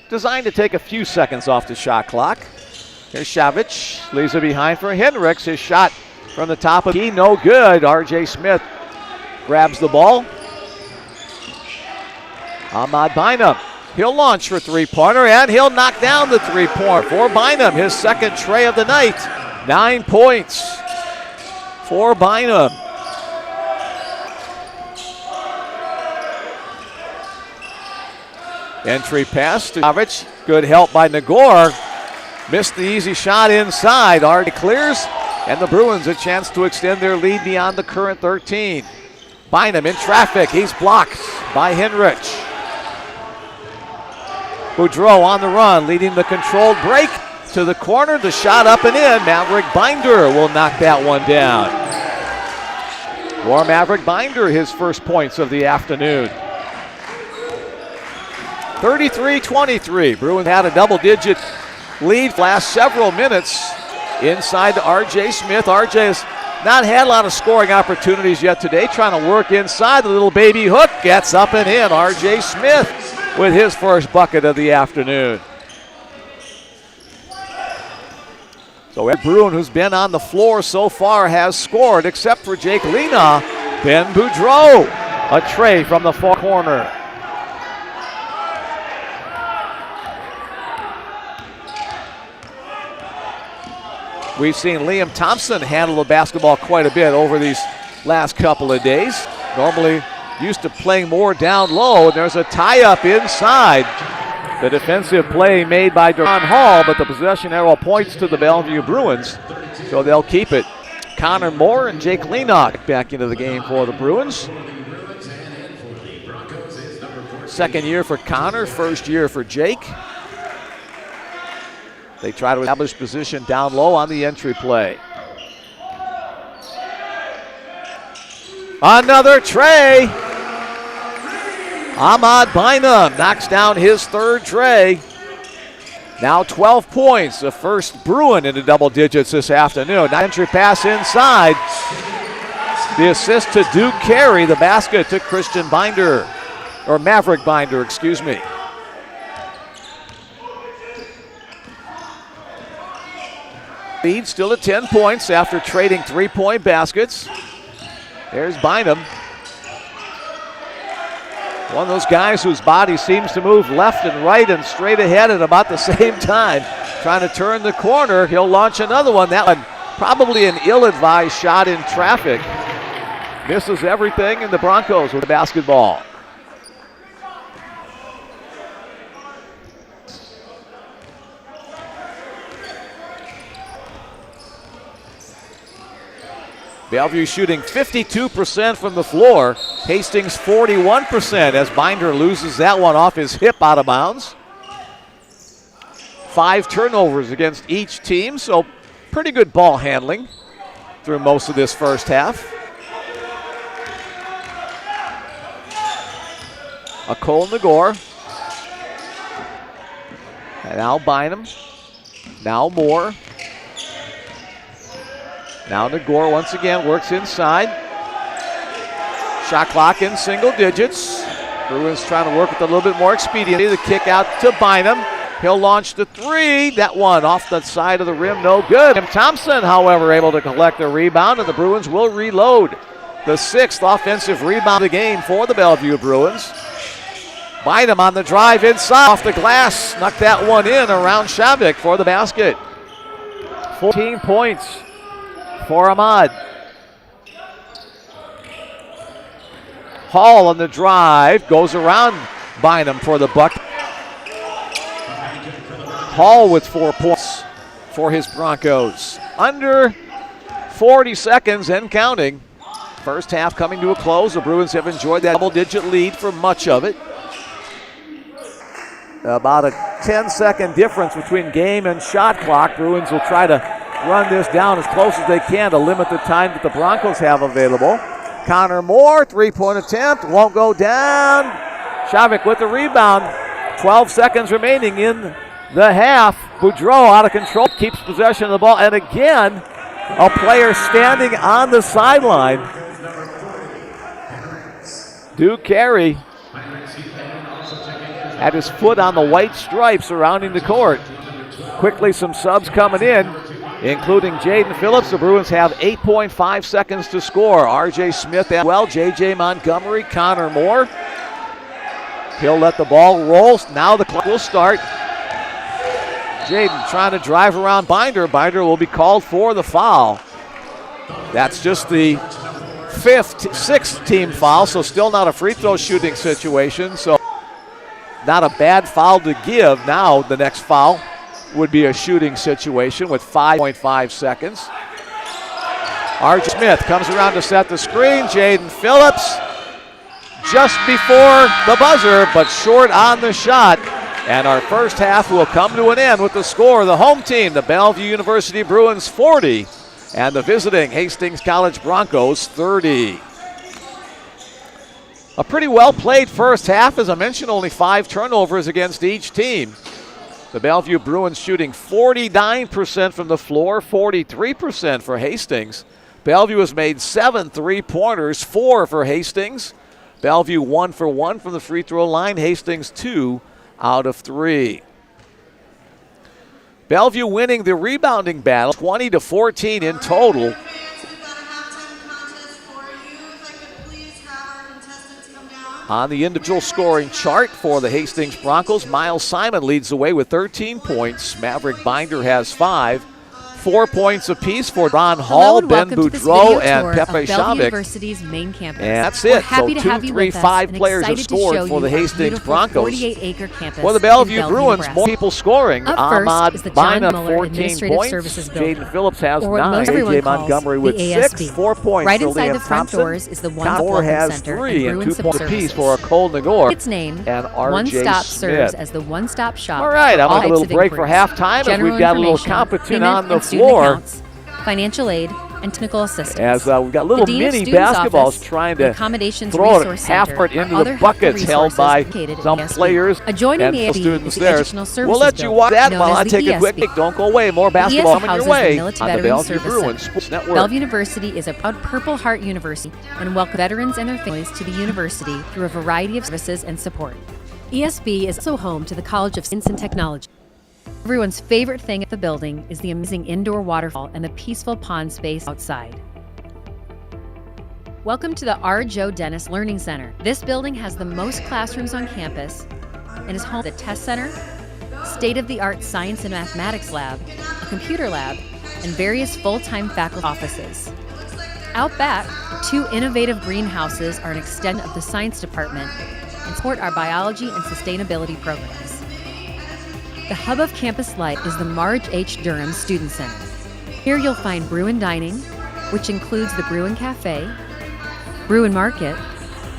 Designed to take a few seconds off the shot clock. Here's Savage, leaves it behind for Hendricks. His shot from the top of the key, no good. R.J. Smith grabs the ball. Ahmad Bynum, he'll launch for three-pointer, and he'll knock down the three-pointer for Bynum, his second tray of the night. 9 points for Bynum. Entry pass to Savage, good help by Nagor. Missed the easy shot inside. Already clears, and the Bruins a chance to extend their lead beyond the current 13. Bynum in traffic. He's blocked by Henrich. Boudreau on the run, leading the controlled break to the corner. The shot up and in. Maverick Binder will knock that one down. For Maverick Binder, his first points of the afternoon. 33-23. Bruins had a double-digit lead last several minutes inside to R.J. Smith. R.J. has not had a lot of scoring opportunities yet today. Trying to work inside. The little baby hook gets up and in. R.J. Smith with his first bucket of the afternoon. So every Bruin who's been on the floor so far has scored, except for Jake Lena. Ben Boudreau, a tray from the far corner. We've seen Liam Thompson handle the basketball quite a bit over these last couple of days. Normally used to playing more down low, and there's a tie-up inside. The defensive play made by Deron Hall, but the possession arrow points to the Bellevue Bruins, so they'll keep it. Connor Moore and Jake Leenock back into the game for the Bruins. Second year for Connor, first year for Jake. They try to establish position down low on the entry play. Another tray. Ahmad Bynum knocks down his third tray. Now 12 points, the first Bruin into double digits this afternoon. Entry pass inside. The assist to Duke Carey, the basket to Christian Binder, or Maverick Binder, excuse me. Lead still at 10 points after trading 3-point baskets. There's Bynum. One of those guys whose body seems to move left and right and straight ahead at about the same time. Trying to turn the corner. He'll launch another one. That one probably an ill-advised shot in traffic. Misses everything, and the Broncos with the basketball. Bellevue shooting 52% from the floor. Hastings 41% as Binder loses that one off his hip out of bounds. 5 turnovers against each team, so pretty good ball handling through most of this first half. A Cole Nagore. And now Bynum. Now Moore. Now Nagore once again works inside. Shot clock in single digits. Bruins trying to work with a little bit more expediency. The kick out to Bynum. He'll launch the 3. That one off the side of the rim, no good. Tim Thompson, however, able to collect a rebound, and the Bruins will reload. The 6th offensive rebound of the game for the Bellevue Bruins. Bynum on the drive inside, off the glass, snuck that one in around Shavik for the basket. 14 points for Ahmad. Hall on the drive, goes around Bynum for the bucket. Hall with 4 points for his Broncos. Under 40 seconds and counting. First half coming to a close. The Bruins have enjoyed that double-digit lead for much of it. About a 10-second difference between game and shot clock. Bruins will try to run this down as close as they can to limit the time that the Broncos have available. Connor Moore, 3-point attempt, won't go down. Shavik with the rebound. 12 seconds remaining in the half. Boudreau out of control, keeps possession of the ball, and again, a player standing on the sideline. Duke Carey had his foot on the white stripe surrounding the court. Quickly some subs coming in, including Jaden Phillips. The Bruins have 8.5 seconds to score. R.J. Smith as well, J.J. Montgomery, Connor Moore. He'll let the ball roll. Now the clock will start. Jaden trying to drive around Binder. Binder will be called for the foul. That's just the 6th team foul, so still not a free throw shooting situation. So not a bad foul to give. Now the next foul would be a shooting situation with 5.5 seconds. R.J. Smith comes around to set the screen. Jaden Phillips just before the buzzer, but short on the shot. And our first half will come to an end with the score. The home team, the Bellevue University Bruins, 40, and the visiting Hastings College Broncos, 30. A pretty well-played first half. As I mentioned, only 5 turnovers against each team. The Bellevue Bruins shooting 49% from the floor, 43% for Hastings. Bellevue has made 7 3-pointers, 4 for Hastings. Bellevue 1 for 1 from the free throw line. Hastings 2 out of 3. Bellevue winning the rebounding battle, 20-14 in total. On the individual scoring chart for the Hastings Broncos, Miles Simon leads the way with 13 points. Maverick Binder has 5. 4 points apiece for Ron Hall, Ben Boudreau, and Pepe Shavik. University's main campus. And that's it. So 2, 3, 5 players have scored for the Hastings Broncos. 48-acre campus For the Bellevue Bruins, Nebraska. more people scoring. Ahmad Bynum, 14 points. Jaden Phillips has 9. A.J. Montgomery with 6. 4 points right for inside Liam the front Thompson. doors is the One Stop Moore Welcome has Center 3 and 2 Bruins points Services. apiece for a Cole Nagore Its name, and One R.J. Stop Smith. serves as the one-stop shop. All right, I'm for all on a little types of break for inquiries. halftime as General we've got a little information, competition payment on the and student floor. accounts, financial aid, and technical assistance. As we've got little The Dean of mini Students basketballs Office, trying the to Accommodations throw it Resource half-court Center, into other the buckets held resources by located at some ESB. players Adjoining and the ESB students is the there. Educational Services We'll let you Building, watch that known while as I the take a quick ESB. break. Don't go away. More basketball coming your houses way the Military on the Veterans Bellevue Service Bruins Center. Sports Network. Bellevue University is a proud Purple Heart University and welcomes veterans and their families to the university through a variety of services and support. ESB is also home to the College of Science and Technology. Everyone's favorite thing at the building is the amazing indoor waterfall and the peaceful pond space outside. Welcome to the R. Joe Dennis Learning Center. This building has the most classrooms on campus and is home to the test center, state-of-the-art science and mathematics lab, a computer lab, and various full-time faculty offices. Out back, 2 innovative greenhouses are an extension of the science department and support our biology and sustainability programs. The hub of campus life is the Marge H. Durham Student Center. Here you'll find Bruin dining, which includes the Bruin Cafe, Bruin Market,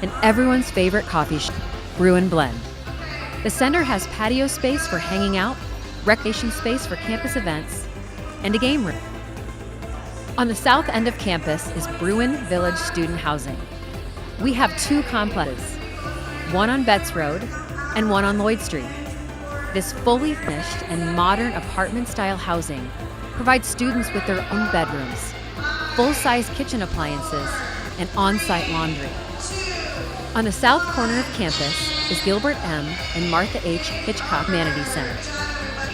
and everyone's favorite coffee shop, Bruin Blend. The center has patio space for hanging out, recreation space for campus events, and a game room. On the south end of campus is Bruin Village Student Housing. We have two complexes, one on Betts Road and one on Lloyd Street. This fully furnished and modern apartment-style housing provides students with their own bedrooms, full-size kitchen appliances, and on-site laundry. On the south corner of campus is Gilbert M. and Martha H. Hitchcock Humanities Center.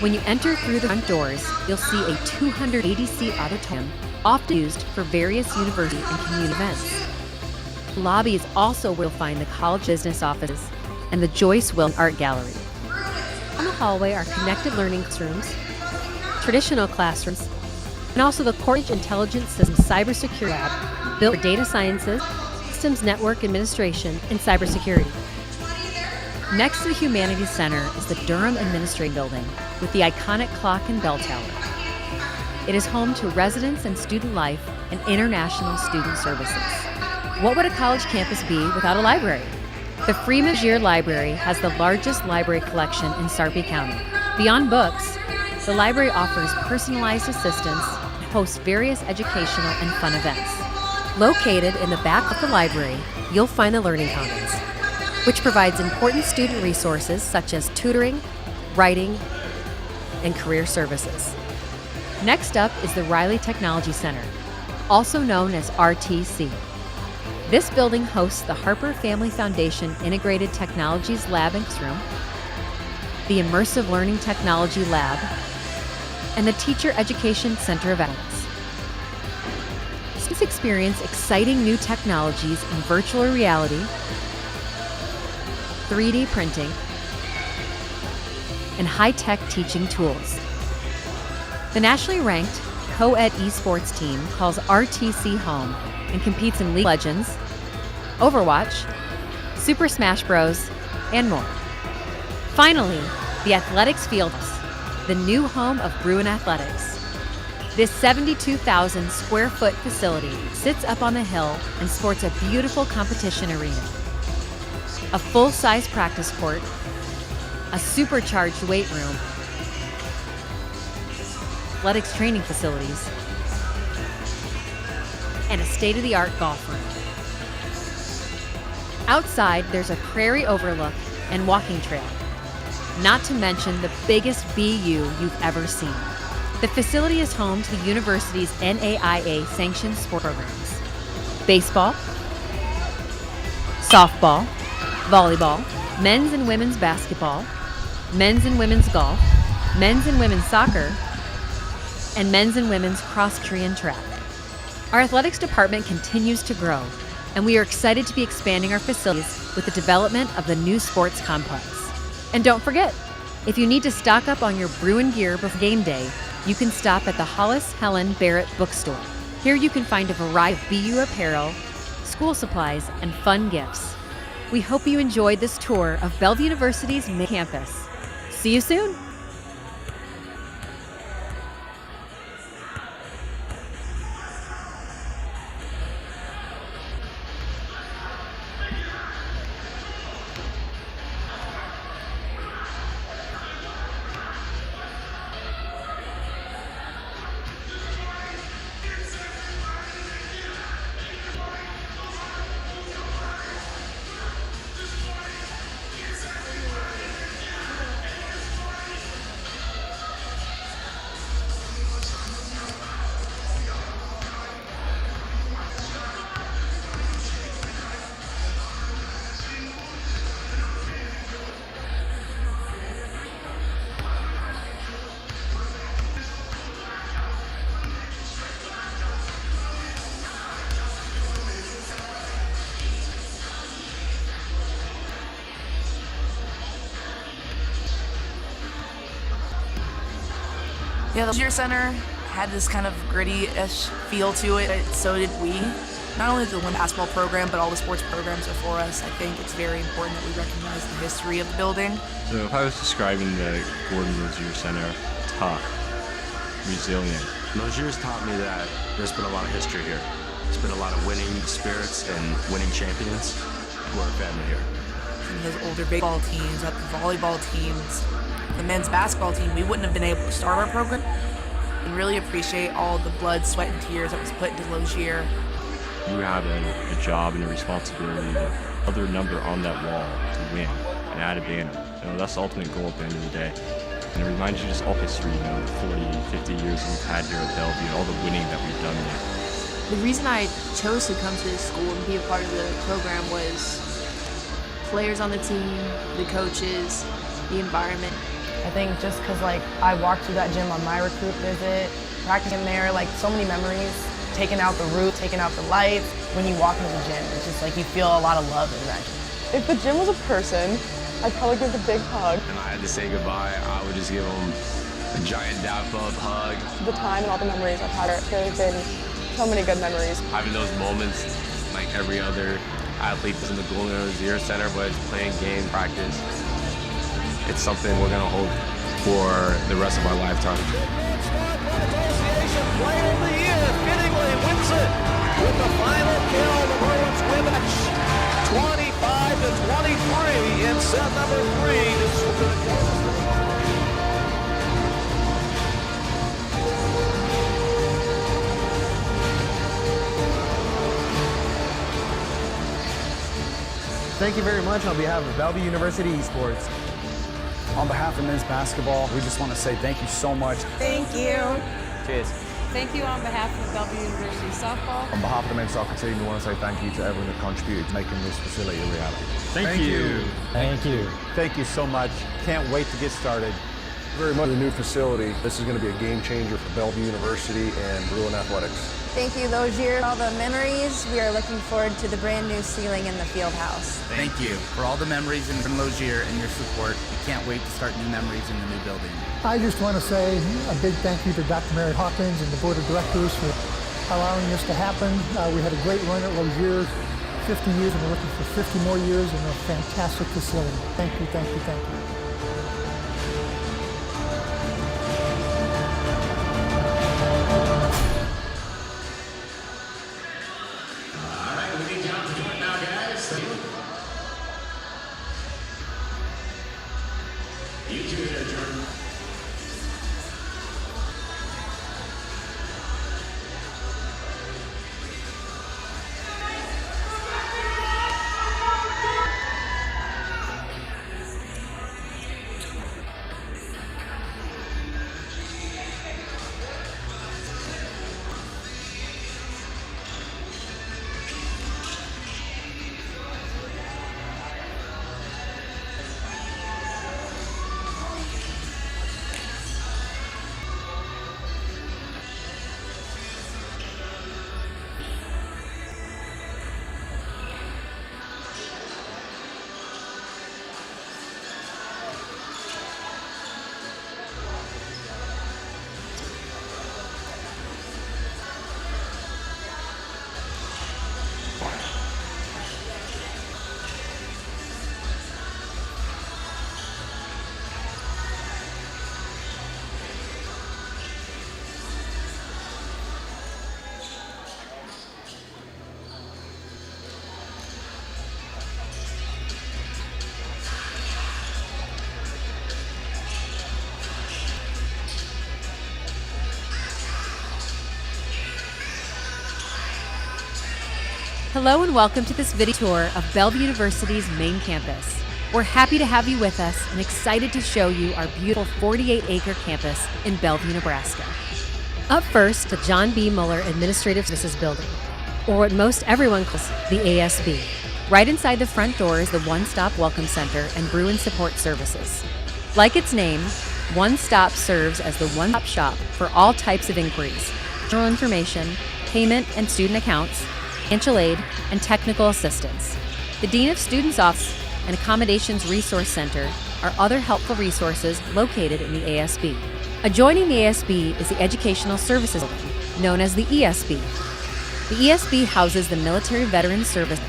When you enter through the front doors, you'll see a 280-seat auditorium often used for various university and community events. The lobby is also where you'll find the college business offices and the Joyce Wilson Art Gallery. On the hallway are connected learning classrooms, traditional classrooms, and also the College Intelligence Systems Cybersecurity Lab built for data sciences, systems network administration, and cybersecurity. Next to the Humanities Center is the Durham Administrative Building with the iconic clock and bell tower. It is home to residence and student life and international student services. What would a college campus be without a library? The Freeman Gier Library has the largest library collection in Sarpy County. Beyond books, the library offers personalized assistance and hosts various educational and fun events. Located in the back of the library, you'll find the Learning Commons, which provides important student resources such as tutoring, writing, and career services. Next up is the Riley Technology Center, also known as RTC. This building hosts the Harper Family Foundation Integrated Technologies Lab and Classroom, the Immersive Learning Technology Lab, and the Teacher Education Center of Excellence. Students experience exciting new technologies in virtual reality, 3D printing, and high-tech teaching tools. The nationally ranked co-ed esports team calls RTC home and competes in League of Legends, Overwatch, Super Smash Bros., and more. Finally, the Athletics Fieldhouse, the new home of Bruin Athletics. This 72,000 square foot facility sits up on the hill and sports a beautiful competition arena, a full-size practice court, a supercharged weight room, athletics training facilities, and a state-of-the-art golf room. Outside, there's a prairie overlook and walking trail, not to mention the biggest BU you've ever seen. The facility is home to the university's NAIA sanctioned sport programs: baseball, softball, volleyball, men's and women's basketball, men's and women's golf, men's and women's soccer, and men's and women's cross-country and track. Our athletics department continues to grow, and we are excited to be expanding our facilities with the development of the new sports complex. And don't forget, if you need to stock up on your Bruin gear before game day, you can stop at the Hollis Helen Barrett bookstore. Here you can find a variety of BU apparel, school supplies, and fun gifts. We hope you enjoyed this tour of Bellevue University's main campus. See you soon! Yeah, the Leisure Center had this kind of gritty-ish feel to it, but so did we. Not only the women's basketball program, but all the sports programs before us. I think it's very important that we recognize the history of the building. So if I was describing the Gordon Leisure Center, tough, resilient, Those years taught me that there's been a lot of history here. There's been a lot of winning spirits and winning champions. We're a family here. From those older baseball teams, up to volleyball teams, the men's basketball team, we wouldn't have been able to start our program. And really appreciate all the blood, sweat, and tears that was put into Logier. You have a job and a responsibility to other number on that wall to win and add a banner. That's the ultimate goal at the end of the day. And it reminds you just all history, the 40, 50 years we've had here at Bellevue and all the winning that we've done there. The reason I chose to come to this school and be a part of the program was players on the team, the coaches, the environment. I think just because I walked through that gym on my recruit visit, practicing there, so many memories, taking out the roof, taking out the lights. When you walk into the gym, it's just you feel a lot of love in that gym. If the gym was a person, I'd probably give a big hug. And I had to say goodbye. I would just give them a giant dap up hug. The time and all the memories I've had, there's been so many good memories. Having those moments like every other athlete is in the Golden Rosier Center, but it's playing game practice. It's something we're going to hold for the rest of our lifetime. Association Player of the Year, Fittingly wins it with the final kill. The Bruins win it 25-23 in set number 3. Thank you very much on behalf of Bellevue University Esports. On behalf of men's basketball, we just want to say thank you so much. Thank you. Cheers. Thank you on behalf of Bellevue University Softball. On behalf of the men's soccer team, we want to say thank you to everyone that contributed to making this facility a reality. Thank you. Thank you. Thank you so much. Can't wait to get started. Very much the new facility. This is going to be a game changer for Bellevue University and Bruin Athletics. Thank you, Logier, for all the memories. We are looking forward to the brand new ceiling in the Fieldhouse. Thank you for all the memories in Logier and your support. We can't wait to start new memories in the new building. I just want to say a big thank you to Dr. Mary Hawkins and the board of directors for allowing this to happen. We had a great run at Logier, 50 years, and we're looking for 50 more years in a fantastic facility. Thank you, thank you, thank you. Hello and welcome to this video tour of Bellevue University's main campus. We're happy to have you with us and excited to show you our beautiful 48-acre campus in Bellevue, Nebraska. Up first, the John B. Muller Administrative Services Building, or what most everyone calls the ASB. Right inside the front door is the One Stop Welcome Center and Bruin Support Services. Like its name, One Stop serves as the one-stop shop for all types of inquiries, general information, payment and student accounts, financial aid, and technical assistance. The Dean of Students' Office and Accommodations Resource Center are other helpful resources located in the ASB. Adjoining the ASB is the Educational Services Building, known as the ESB. The ESB houses the Military Veterans Service.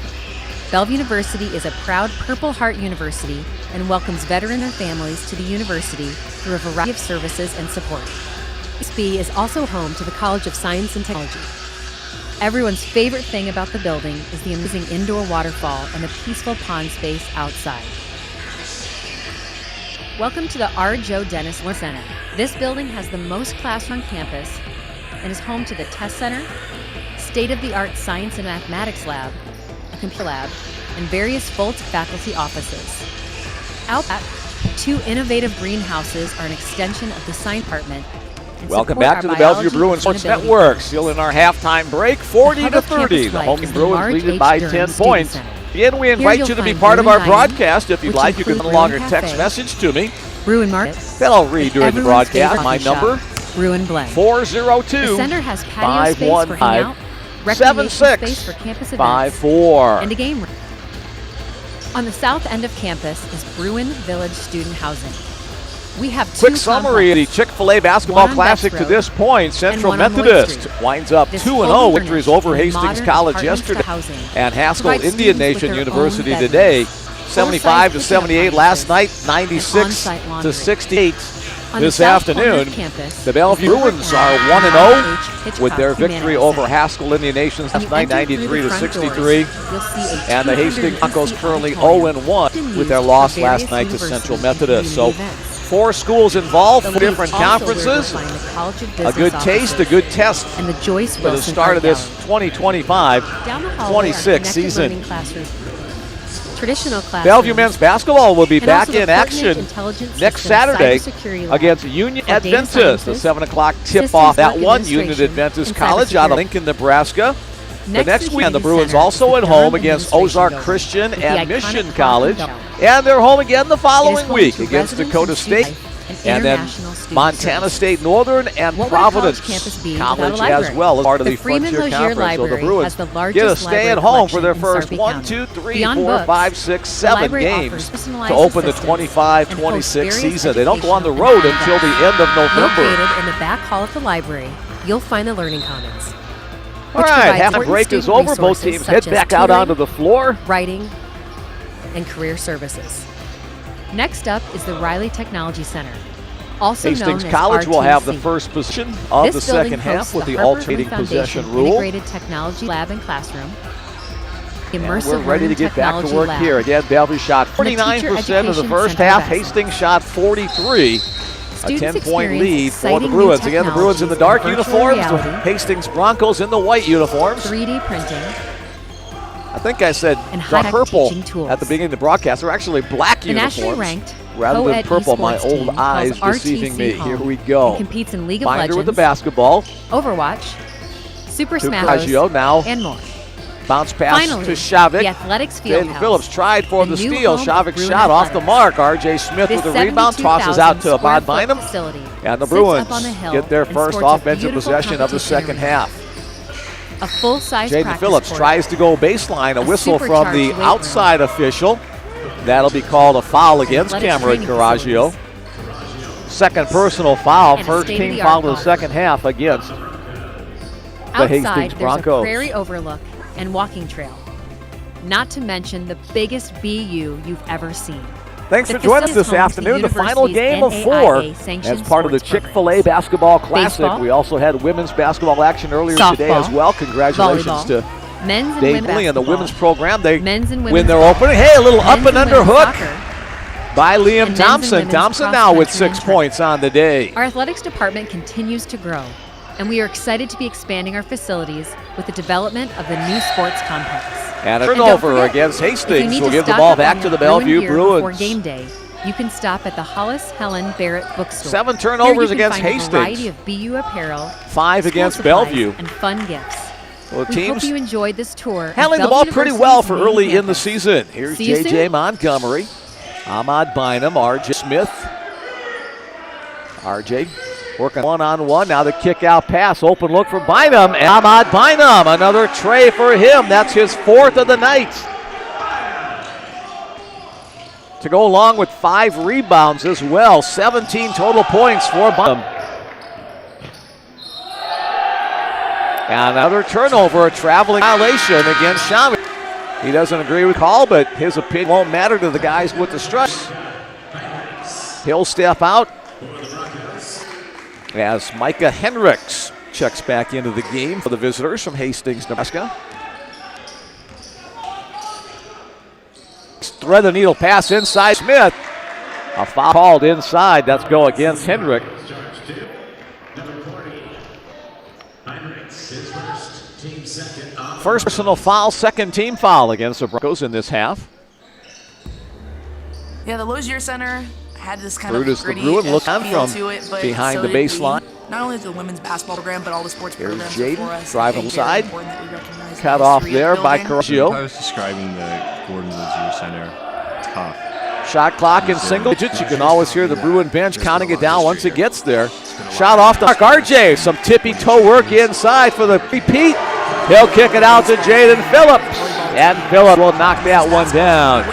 Bellevue University is a proud Purple Heart university and welcomes veteran and families to the university through a variety of services and support. SB is also home to the College of Science and Technology. Everyone's favorite thing about the building is the amazing indoor waterfall and the peaceful pond space outside. Welcome to the R. Joe Dennis Center. This building has the most classroom on campus and is home to the Test Center, state-of-the-art Science and Mathematics Lab, a computer lab, and various full faculty offices. Out back, 2 innovative greenhouses are an extension of the science department. Welcome back to the Bellevue Bruins Sports Network. Still in our halftime break, 40-30. The home Bruins lead it by 10 points. Again, we invite you to be part of our broadcast. If you'd like, you can send along a text message to me. Bruin Market. That I'll read during the broadcast. My number, Bruin Blend. 402 The center has patio space for hangout, recreation space for campus events, 7654. and a game room. On the south end of campus is Bruin Village Student Housing. We have 2 Quick summary of the Chick-fil-A Basketball Classic to this point. Central Methodist winds up 2-0 victories over Hastings College yesterday and Haskell Indian Nation University today. 75-78 last night, 96-68 this afternoon. The Bellevue Bruins are 1-0 with their victory over Haskell Indian Nation last night, 93-63. And the Hastings Broncos currently 0-1 with their loss last night to Central Methodist. So 4 schools involved, 4 different conferences. A good taste, a good test for the start of this 2025-26 season. Traditional classrooms. Bellevue men's basketball will be back in action next Saturday against Union Adventist. The 7 o'clock tip-off. That one, Union Adventist College out of Lincoln, Nebraska. The next weekend, the Bruins also at home against Ozark Christian and Mission College. And they're home again the following week against Dakota State. And then Montana State Northern and Providence College as well as part of the Frontier Conference. So the Bruins get a stay at home for their first 1, 2, 3, 4, 5, 6, 7 games to open the 25-26 season. They don't go on the road until the end of November. Located in the back hall of the library, you'll find the Learning Commons. All right, half break is over. Both teams head back out onto the floor. Writing, and career services. Next up is the Riley Technology Center, also Hastings known as College RTC. will have the first position of the second half with the alternating possession rule. Integrated Technology Lab and Classroom. And we're ready to get back to work here. Again, Bellevue shot 49% of the first half. Hastings shot 43. A 10-point lead for the Bruins. Again, the Bruins in the dark uniforms, the Hastings Broncos in the white uniforms. 3D printing. I think I said dark purple at the beginning of the broadcast. They're actually black uniforms ranked rather than purple. My old eyes deceiving me. Here we go. Competes in League of Binder Legends, with the basketball. Overwatch, Super Smash Bros. Now and more. Bounce pass Finally, to Shavik. the Athletics Fieldhouse. Jaden Phillips tried for the steal. Shavik Bruin shot off the Athletics. mark. R.J. Smith This with the rebound, tosses out to Ahmad Bynum. And the Bruins get their first offensive possession of the second half. A full-size Jaden Phillips tries to go baseline. A whistle from the outside official. That'll be called a foul against Cameron Carraggio. Second personal foul. First team foul of the second half against the Hastings Broncos. There's a prairie overlook and walking trail. Not to mention the biggest BU you've ever seen. Thanks for joining us this afternoon. The final game of 4 as part of the Chick-fil-A Basketball Classic. Baseball, we also had women's basketball action earlier today as well. Congratulations to men's and Dave women's Lee and the women's program. They win women's their opening. Hey, a little up and under hook soccer, by Liam and Thompson. Thompson now with 6 points on the day. Our athletics department continues to grow, and we are excited to be expanding our facilities with the development of the new sports complex. And a turnover against Hastings will give the ball back to the Bellevue Bruins. For game day, you can stop at the Hollis Helen Barrett bookstore. 7 turnovers against Hastings. A variety Hastings. of BU apparel, 5 against Bellevue. and fun gifts. Well, We hope you enjoyed this tour. handling the ball pretty well for early in the season. Here's See you J.J. soon. Montgomery, Ahmad Bynum, R.J. Smith. R.J. working one-on-one. Now the kick-out pass. Open look for Bynum. And Ahmad Bynum, another tray for him. That's his 4th of the night. To go along with 5 rebounds as well. 17 total points for Bynum. And another turnover, a traveling violation against Shavik. He doesn't agree with the call, but his opinion won't matter to the guys with the stripes. He'll step out. as Micah Hendricks checks back into the game for the visitors from Hastings, Nebraska. Thread the needle pass inside Smith. A foul called inside. That's go against Hendrick. First personal foul, second team foul against the Broncos in this half. Yeah, the Lozier Center had this kind Brutus of the gritty Bruin look on feel from to it, but behind so the did we. baseline. Not only the women's basketball program, but all the sports Here's programs Jaden before us. driving I think very side. important that we recognize the Cut off history of there the by building. Coraggio. I was describing the Gordon Lozier Center. Tough. Shot clock in single digits. You can always hear the Bruin bench counting it down once it gets there. Shot off to Mark RJ. Some tippy toe work inside for the repeat. He'll kick it out to Jaden Phillips. And Phillips will knock that one down.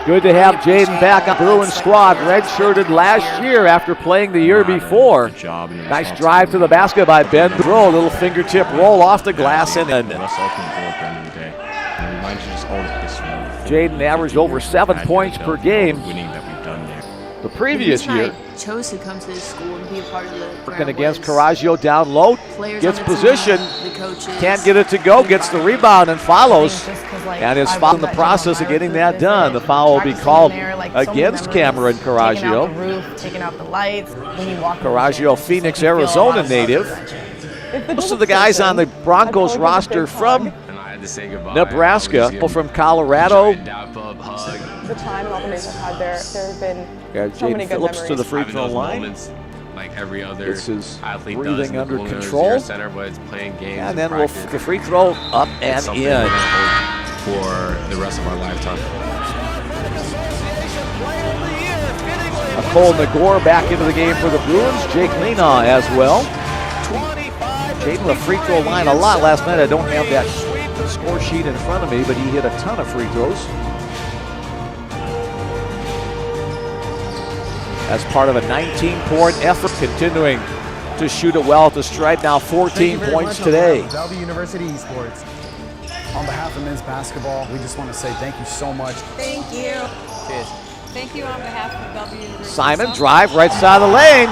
Good to have Jaden back on Bruin squad. Redshirted last year after playing the year before. Nice drive to the basket by Ben Boudreau. Little fingertip roll off the glass and in. That's ultimate goal at the end of the day. And it reminds you just all the history. Jaden averaged over 7 points per game Winning that we've done there. the previous year. I chose to come to this school and be a part of the program. Working against Coraggio down low. Players Gets on the position. team, the coaches, Can't get it to go. Gets the rebound and follows. Like, And is I fouled in walked the that process gym of on my getting recruit that done. The visit, foul will be practicing called there, like, so many against memories, Cameron Taking out Coraggio. the roof, taking out the lights. When you walk in the gym, Coraggio, it's just Phoenix, like you feel a lot Arizona of native. love. Most of the guys on the Broncos roster from And I had to say goodbye. Nebraska, from Colorado. The time and all the memories I've had there have been Got so many Jaden good Phillips memories. to the free Having throw those line. moments like every other Gets his athlete does breathing in the under Golden control. Lozier Center, but it's playing games And then practice. the free throw up It's and something in. we're gonna hold for the rest of our lifetime. Nicole Nagore back into the game for the Bruins. Jake Lena as well. Jaden the free throw line a lot last night. I don't have that score sheet in front of me, but he hit a ton of free throws. As part of a 19-point effort, continuing to shoot it well at the stripe. Now 14 points today. Bellevue University Esports. On behalf of men's basketball, we just want to say thank you so much. Thank you. Cheers. Thank you on behalf of Bellevue University. Simon drive right side of the lane.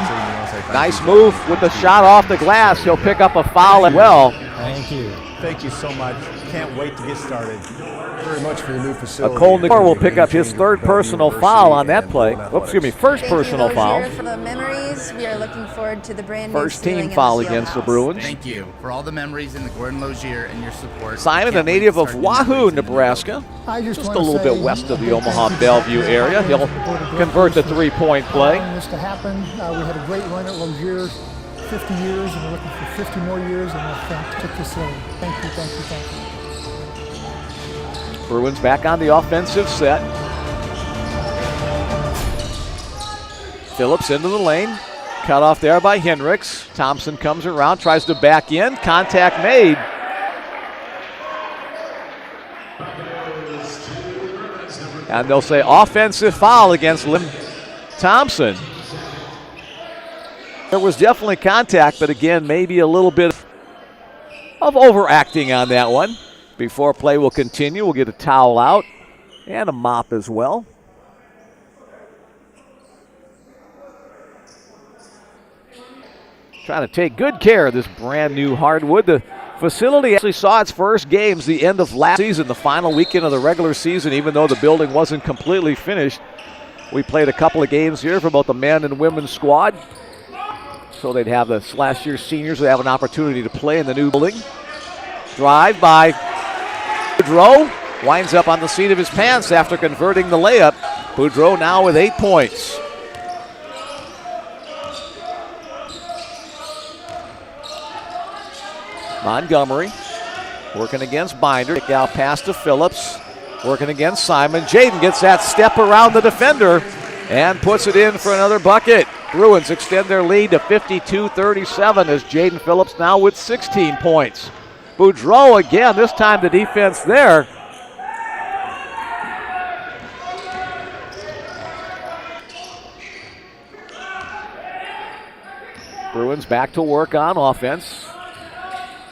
Nice move with the shot off the glass. He'll pick up a foul as well. Thank you. Thank you so much. Can't wait to get started. Very much for your new facility. Cole Nagore will pick up his third personal foul on that play. Oops, excuse me, first personal foul. For the memories, we are looking forward to the brand new First ceiling team in foul the against the Fieldhouse. Bruins. Thank you for all the memories in the Gordon Lozier and your support. Simon, a Can't wait native to of start new Wahoo, memories in the Nebraska. I just Just a wanna little say bit west of a the big Omaha thank you Bellevue to area. the He'll board of convert the directors for three-point play. allowing this to happen. We had a great run at Lozier, 50 years, and we're looking for 50 more years, and we'll take this in. Thank you, thank you, thank you. Bruins back on the offensive set. Phillips into the lane. Cut off there by Hendricks. Thompson comes around, tries to back in. Contact made. And they'll say offensive foul against Lim Thompson. There was definitely contact, but again, maybe a little bit of overacting on that one. Before play will continue, we'll get a towel out and a mop as well. Trying to take good care of this brand new hardwood. The facility actually saw its first games the end of last season, the final weekend of the regular season, even though the building wasn't completely finished. We played a couple of games here for both the men and women's squad. So they'd have the last year's seniors would have an opportunity to play in the new building. Drive by Boudreau. Winds up on the seat of his pants after converting the layup. Boudreau now with 8 points. Montgomery working against Binder. Kick out pass to Phillips. Working against Simon. Jaden gets that step around the defender and puts it in for another bucket. Bruins extend their lead to 52-37 as Jaden Phillips now with 16 points. Boudreau again, this time the defense there. Bruins back to work on offense.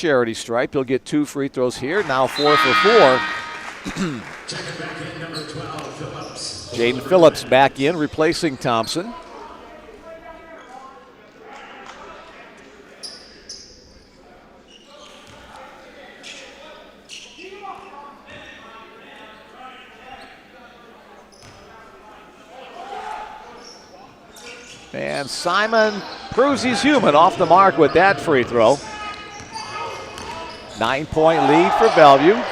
charity stripe. He'll get 2 free throws here. Now 4 for 4. Jaden Phillips back in, replacing Thompson. And Simon proves he's human, off the mark with that free throw. 9-point lead for Bellevue.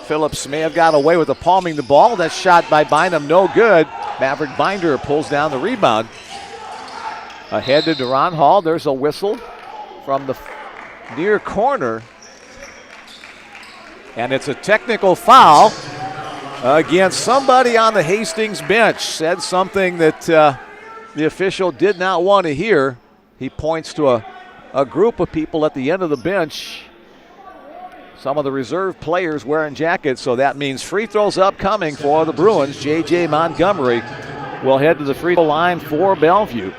Phillips may have got away with the palming the ball. That shot by Bynum, no good. Maverick Binder pulls down the rebound. Ahead to Duran Hall. There's a whistle from the near corner. And it's a technical foul against somebody on the Hastings bench. Said something that the official did not want to hear. He points to a group of people at the end of the bench. Some of the reserve players wearing jackets, so that means free throws upcoming for the Bruins. J.J. Montgomery will head to the free throw line for Bellevue.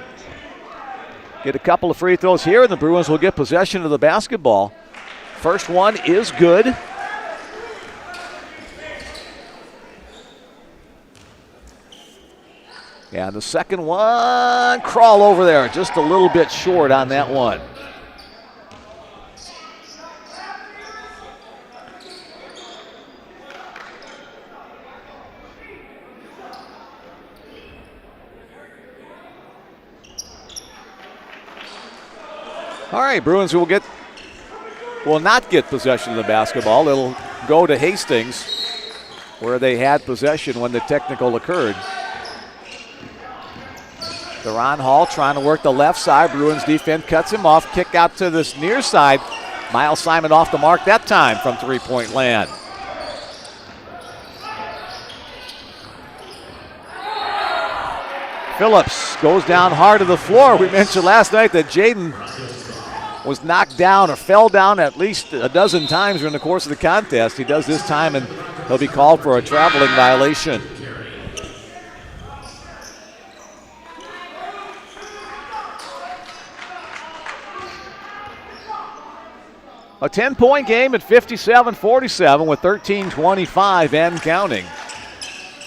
Get a couple of free throws here, and the Bruins will get possession of the basketball. First one is good. And the second one, crawl over there, just a little bit short on that one. All right, Bruins will not get possession of the basketball. It'll go to Hastings, where they had possession when the technical occurred. Duran Hall trying to work the left side. Bruins defense cuts him off. Kick out to this near side. Miles Simon off the mark that time from three-point land. Phillips goes down hard to the floor. We mentioned last night that Jaden was knocked down or fell down at least a dozen times during the course of the contest. He does this time, and he'll be called for a traveling violation. A 10-point game at 57-47 with 13:25 and counting.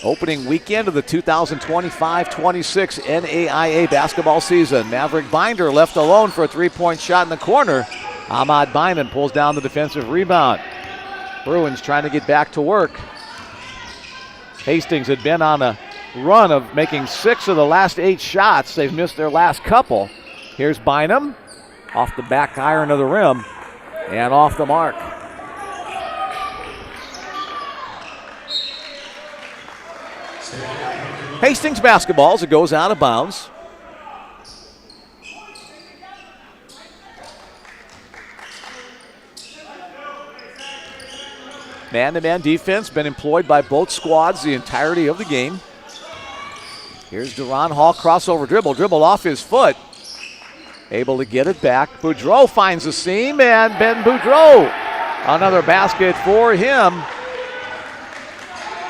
Opening weekend of the 2025-26 NAIA basketball season. Maverick Binder left alone for a three-point shot in the corner. Ahmad Bynum pulls down the defensive rebound. Bruins trying to get back to work. Hastings had been on a run of making 6 of the last 8 shots. They've missed their last couple. Here's Bynum off the back iron of the rim and off the mark. Hastings basketball as it goes out of bounds. Man-to-man defense been employed by both squads the entirety of the game. Here's Duran Hall, crossover dribble off his foot. Able to get it back. Boudreau finds the seam, and Ben Boudreau, another basket for him.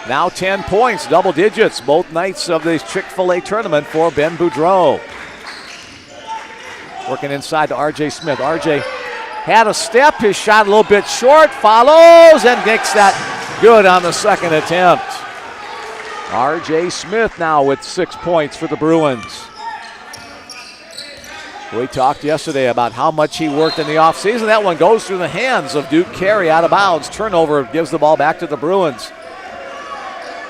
Now 10 points, double digits, both nights of this Chick-fil-A tournament for Ben Boudreau. Working inside to R.J. Smith. R.J. had a step, his shot a little bit short, follows and makes that good on the second attempt. R.J. Smith now with 6 points for the Bruins. We talked yesterday about how much he worked in the offseason. That one goes through the hands of Duke Carey out of bounds. Turnover gives the ball back to the Bruins.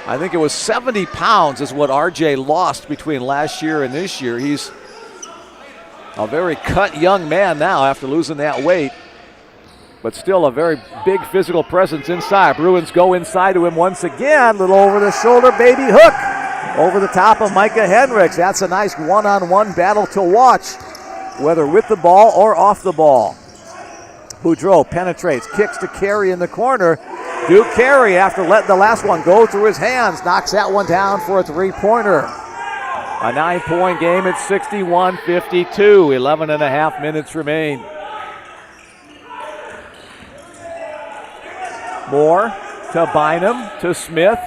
I think it was 70 pounds is what RJ lost between last year and this year. He's a very cut young man now after losing that weight, but still a very big physical presence inside. Bruins go inside to him once again. Little over-the-shoulder baby hook over the top of Micah Hendricks. That's a nice one-on-one battle to watch, whether with the ball or off the ball. Boudreau penetrates, kicks to Carey in the corner. Duke Carey, after letting the last one go through his hands, knocks that one down for a three-pointer. A 9-point game at 61-52. 11 and a half minutes remain. Moore to Bynum to Smith.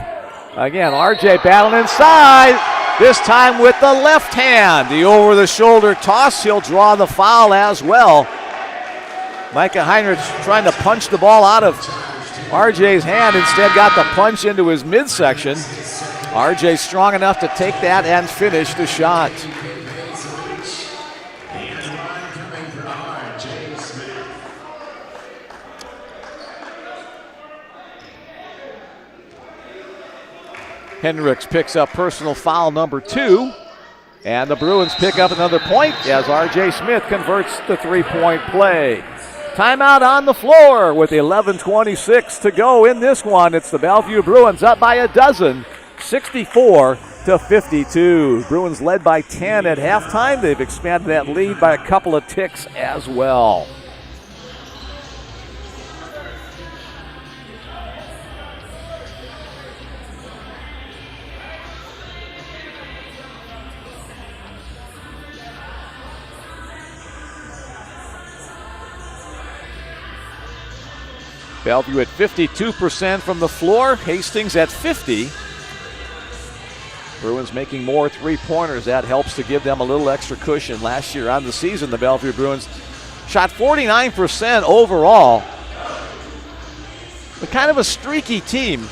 Again, RJ battling inside. This time with the left hand. The over-the-shoulder toss. He'll draw the foul as well. Micah Heinrich trying to punch the ball out of RJ's hand instead got the punch into his midsection. RJ strong enough to take that and finish the shot. Hendricks picks up personal foul number 2. And the Bruins pick up another point as R.J. Smith converts the three-point play. Timeout on the floor with 11:26 to go in this one. It's the Bellevue Bruins up by a dozen, 64-52. Bruins led by 10 at halftime. They've expanded that lead by a couple of ticks as well. Bellevue at 52% from the floor. Hastings at 50%. Bruins making more three-pointers. That helps to give them a little extra cushion. Last year on the season, the Bellevue Bruins shot 49% overall. But kind of a streaky team.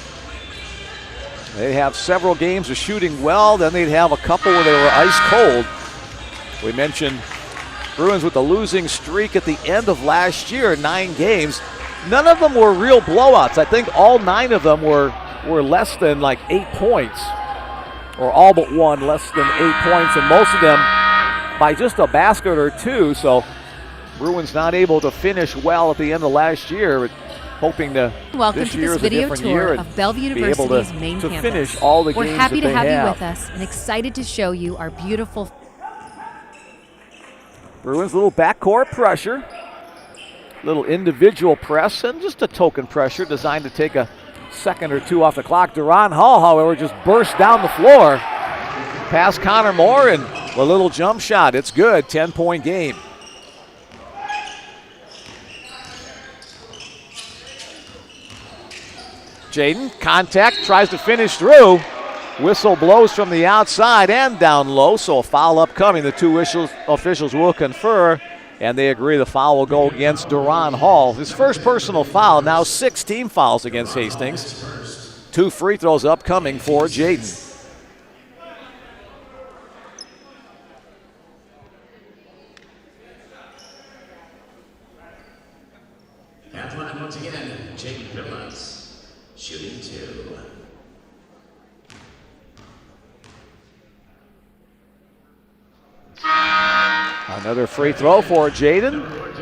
They have several games of shooting well. Then they'd have a couple where they were ice cold. We mentioned Bruins with a losing streak at the end of last year, 9 games. None of them were real blowouts. I think all 9 of them were less than like 8 points, or all but one less than 8 points, and most of them by just a basket or 2. So Bruins not able to finish well at the end of last year, hoping to Welcome this to year this is video a different tour year of Bellevue be able University's main to campus. finish all the We're games happy that to they have you with us and excited to show you our beautiful Bruins little backcourt pressure. Little individual press and just a token pressure designed to take a second or 2 off the clock. Duran Hall, however, just burst down the floor. Past Connor Moore and a little jump shot. It's good. 10-point game. Jaden, contact, tries to finish through. Whistle blows from the outside and down low, so a foul upcoming. The 2 officials will confer. And they agree the foul will go against Duran Hall. His first personal foul, now 6 team fouls against Hastings. 2 free throws upcoming for Jaden. At line once again, Jaden Phillips, shooting 2. Another free throw for Jaden. Number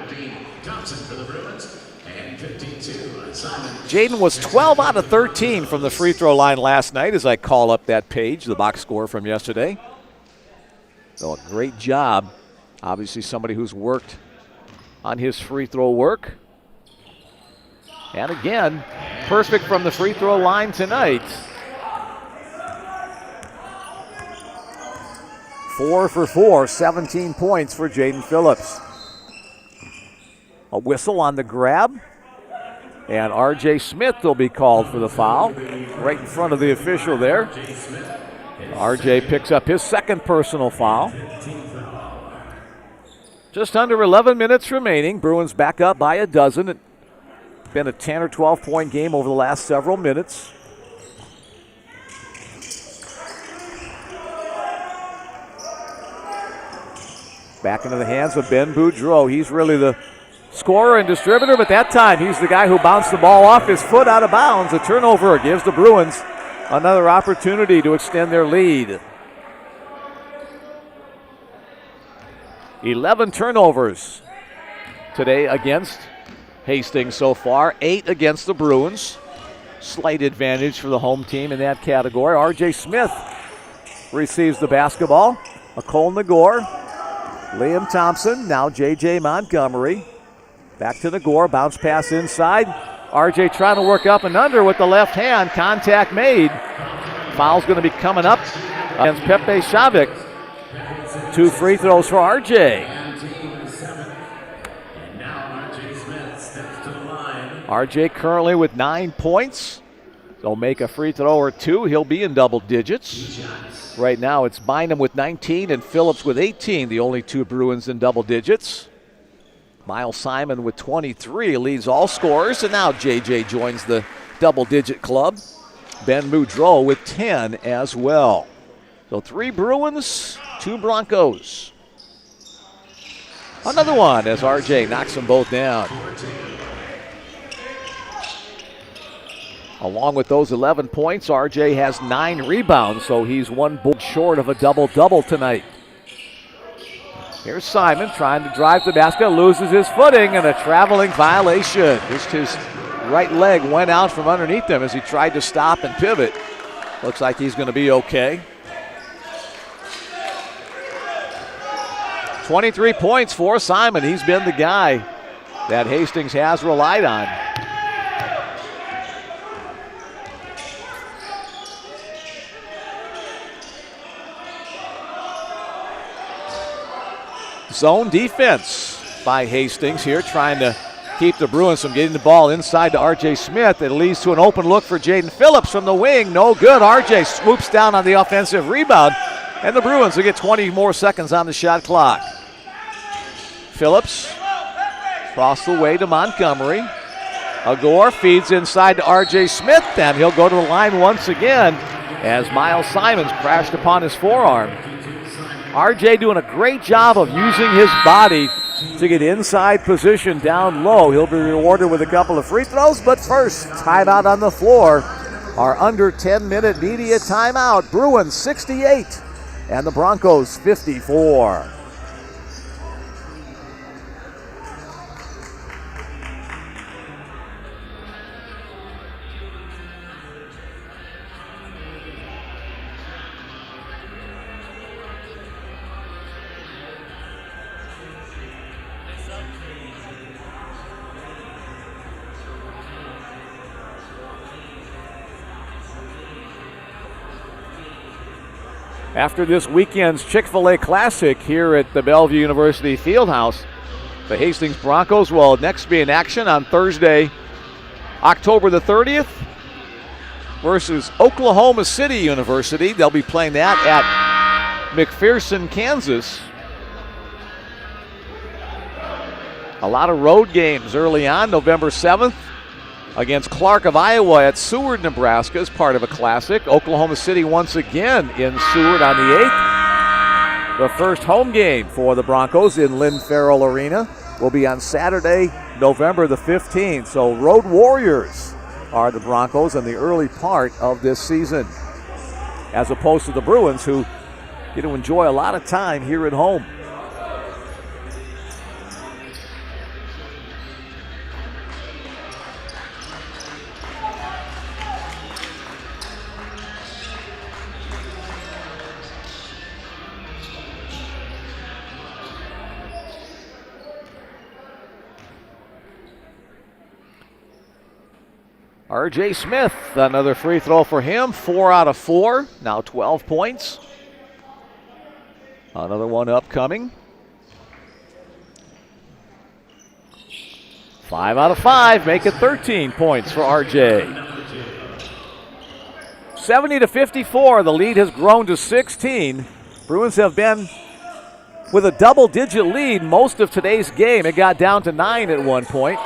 15, Thompson for the Bruins, and 15-2, Simon. Jaden was 12 out of 13 from the free throw line last night as I call up that page, the box score from yesterday. So a great job. Obviously somebody who's worked on his free throw work. And again, perfect from the free throw line tonight. 4 for 4, 17 points for Jaden Phillips. A whistle on the grab. And R.J. Smith will be called for the foul. Right in front of the official there. R.J. picks up his second personal foul. Just under 11 minutes remaining. Bruins back up by a dozen. It's been a 10 or 12 point game over the last several minutes. Back into the hands of Ben Boudreau. He's really the scorer and distributor, but that time he's the guy who bounced the ball off his foot out of bounds. A turnover gives the Bruins another opportunity to extend their lead. 11 turnovers today against Hastings so far. 8 against the Bruins. Slight advantage for the home team in that category. R.J. Smith receives the basketball. Nicole Nagore. Liam Thompson, now J.J. Montgomery. Back to Nagore, bounce pass inside. R.J. trying to work up and under with the left hand. Contact made. Foul's going to be coming up against Pepe Shavik. 2 free throws for R.J. R.J. currently with 9 points. He'll make a free throw or 2. He'll be in double digits. Right now it's Bynum with 19 and Phillips with 18, the only 2 Bruins in double digits. Miles Simon with 23 leads all scorers, and now JJ joins the double-digit club. Ben Boudreau with 10 as well. So 3 Bruins, 2 Broncos. Another one as RJ knocks them both down. Along with those 11 points, RJ has 9 rebounds, so he's 1 board short of a double-double tonight. Here's Simon trying to drive the basket, loses his footing, and a traveling violation. Just his right leg went out from underneath him as he tried to stop and pivot. Looks like he's going to be okay. 23 points for Simon. He's been the guy that Hastings has relied on. Zone defense by Hastings here, trying to keep the Bruins from getting the ball inside to R.J. Smith. It leads to an open look for Jaden Phillips from the wing. No good. R.J. swoops down on the offensive rebound, and the Bruins will get 20 more seconds on the shot clock. Phillips across the way to Montgomery. Agor feeds inside to R.J. Smith, and he'll go to the line once again as Miles Simons crashed upon his forearm. RJ doing a great job of using his body to get inside position down low. He'll be rewarded with a couple of free throws, but first, timeout on the floor. Our under 10-minute media timeout. Bruins 68 and the Broncos 54. After this weekend's Chick-fil-A Classic here at the Bellevue University Fieldhouse, the Hastings Broncos will next be in action on Thursday, October the 30th versus Oklahoma City University. They'll be playing that at McPherson, Kansas. A lot of road games early on. November 7th against Clark of Iowa at Seward, Nebraska as part of a classic. Oklahoma City once again in Seward on the 8th. The first home game for the Broncos in Lynn Farrell Arena will be on Saturday, November the 15th. So Road Warriors are the Broncos in the early part of this season, as opposed to the Bruins, who get to enjoy a lot of time here at home. R.J. Smith, another free throw for him. 4 out of 4, now 12 points. Another one upcoming. 5 out of 5, make it 13 points for R.J. 70-54, the lead has grown to 16. Bruins have been with a double-digit lead most of today's game. It got down to 9 at one point.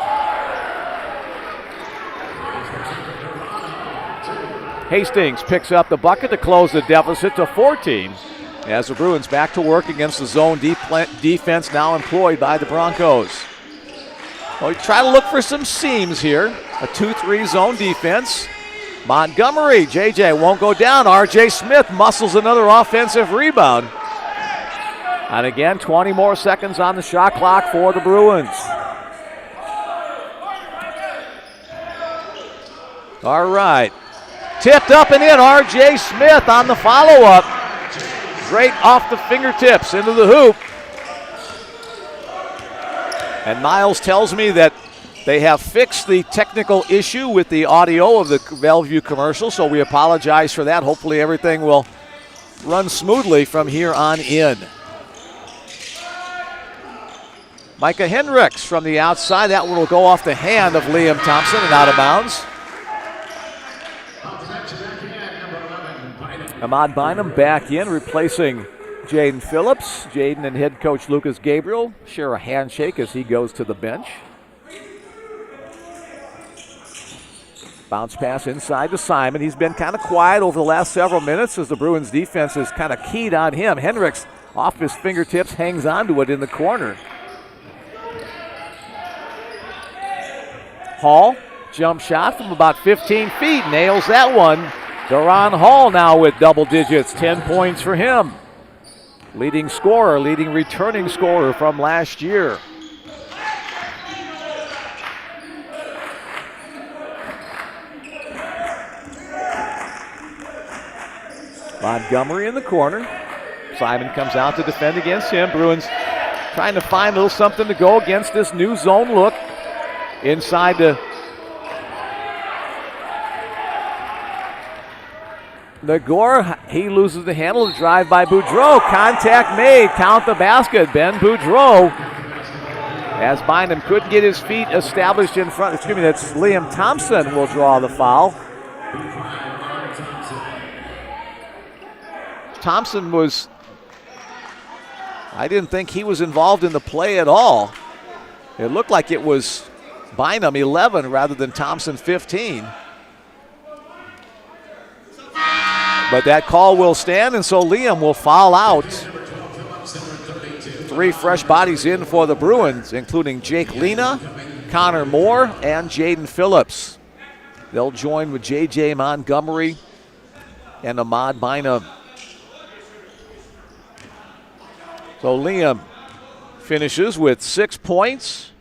Hastings picks up the bucket to close the deficit to 14 as the Bruins back to work against the zone defense now employed by the Broncos. Well, we try to look for some seams here. A 2-3 zone defense. Montgomery, JJ won't go down. R.J. Smith muscles another offensive rebound. And again, 20 more seconds on the shot clock for the Bruins. All right. Tipped up and in, R.J. Smith on the follow-up. Straight off the fingertips into the hoop. And Miles tells me that they have fixed the technical issue with the audio of the Bellevue commercial, so we apologize for that. Hopefully everything will run smoothly from here on in. Micah Hendricks from the outside. That one will go off the hand of Liam Thompson and out of bounds. Ahmad Bynum back in, replacing Jaden Phillips. Jaden and head coach Lucas Gabriel share a handshake as he goes to the bench. Bounce pass inside to Simon. He's been kind of quiet over the last several minutes as the Bruins defense is kind of keyed on him. Hendricks off his fingertips, hangs onto it in the corner. Hall, jump shot from about 15 feet, nails that one. Deron Hall now with double digits, 10 points for him. Leading scorer, leading returning scorer from last year. Montgomery in the corner. Simon comes out to defend against him. Bruins trying to find a little something to go against this new zone look. Inside to Nagor. He loses the handle. Drive by Boudreau. Contact made. Count the basket. Ben Boudreau. As Bynum couldn't get his feet established in front. Excuse me, that's Liam Thompson will draw the foul. Thompson was, I didn't think he was involved in the play at all. It looked like it was Bynum 11 rather than Thompson 15. But that call will stand, and so Liam will foul out. 3 fresh bodies in for the Bruins, including Jake Lena, Connor Moore, and Jaden Phillips. They'll join with J.J. Montgomery and Ahmad Bynum. So Liam finishes with 6 points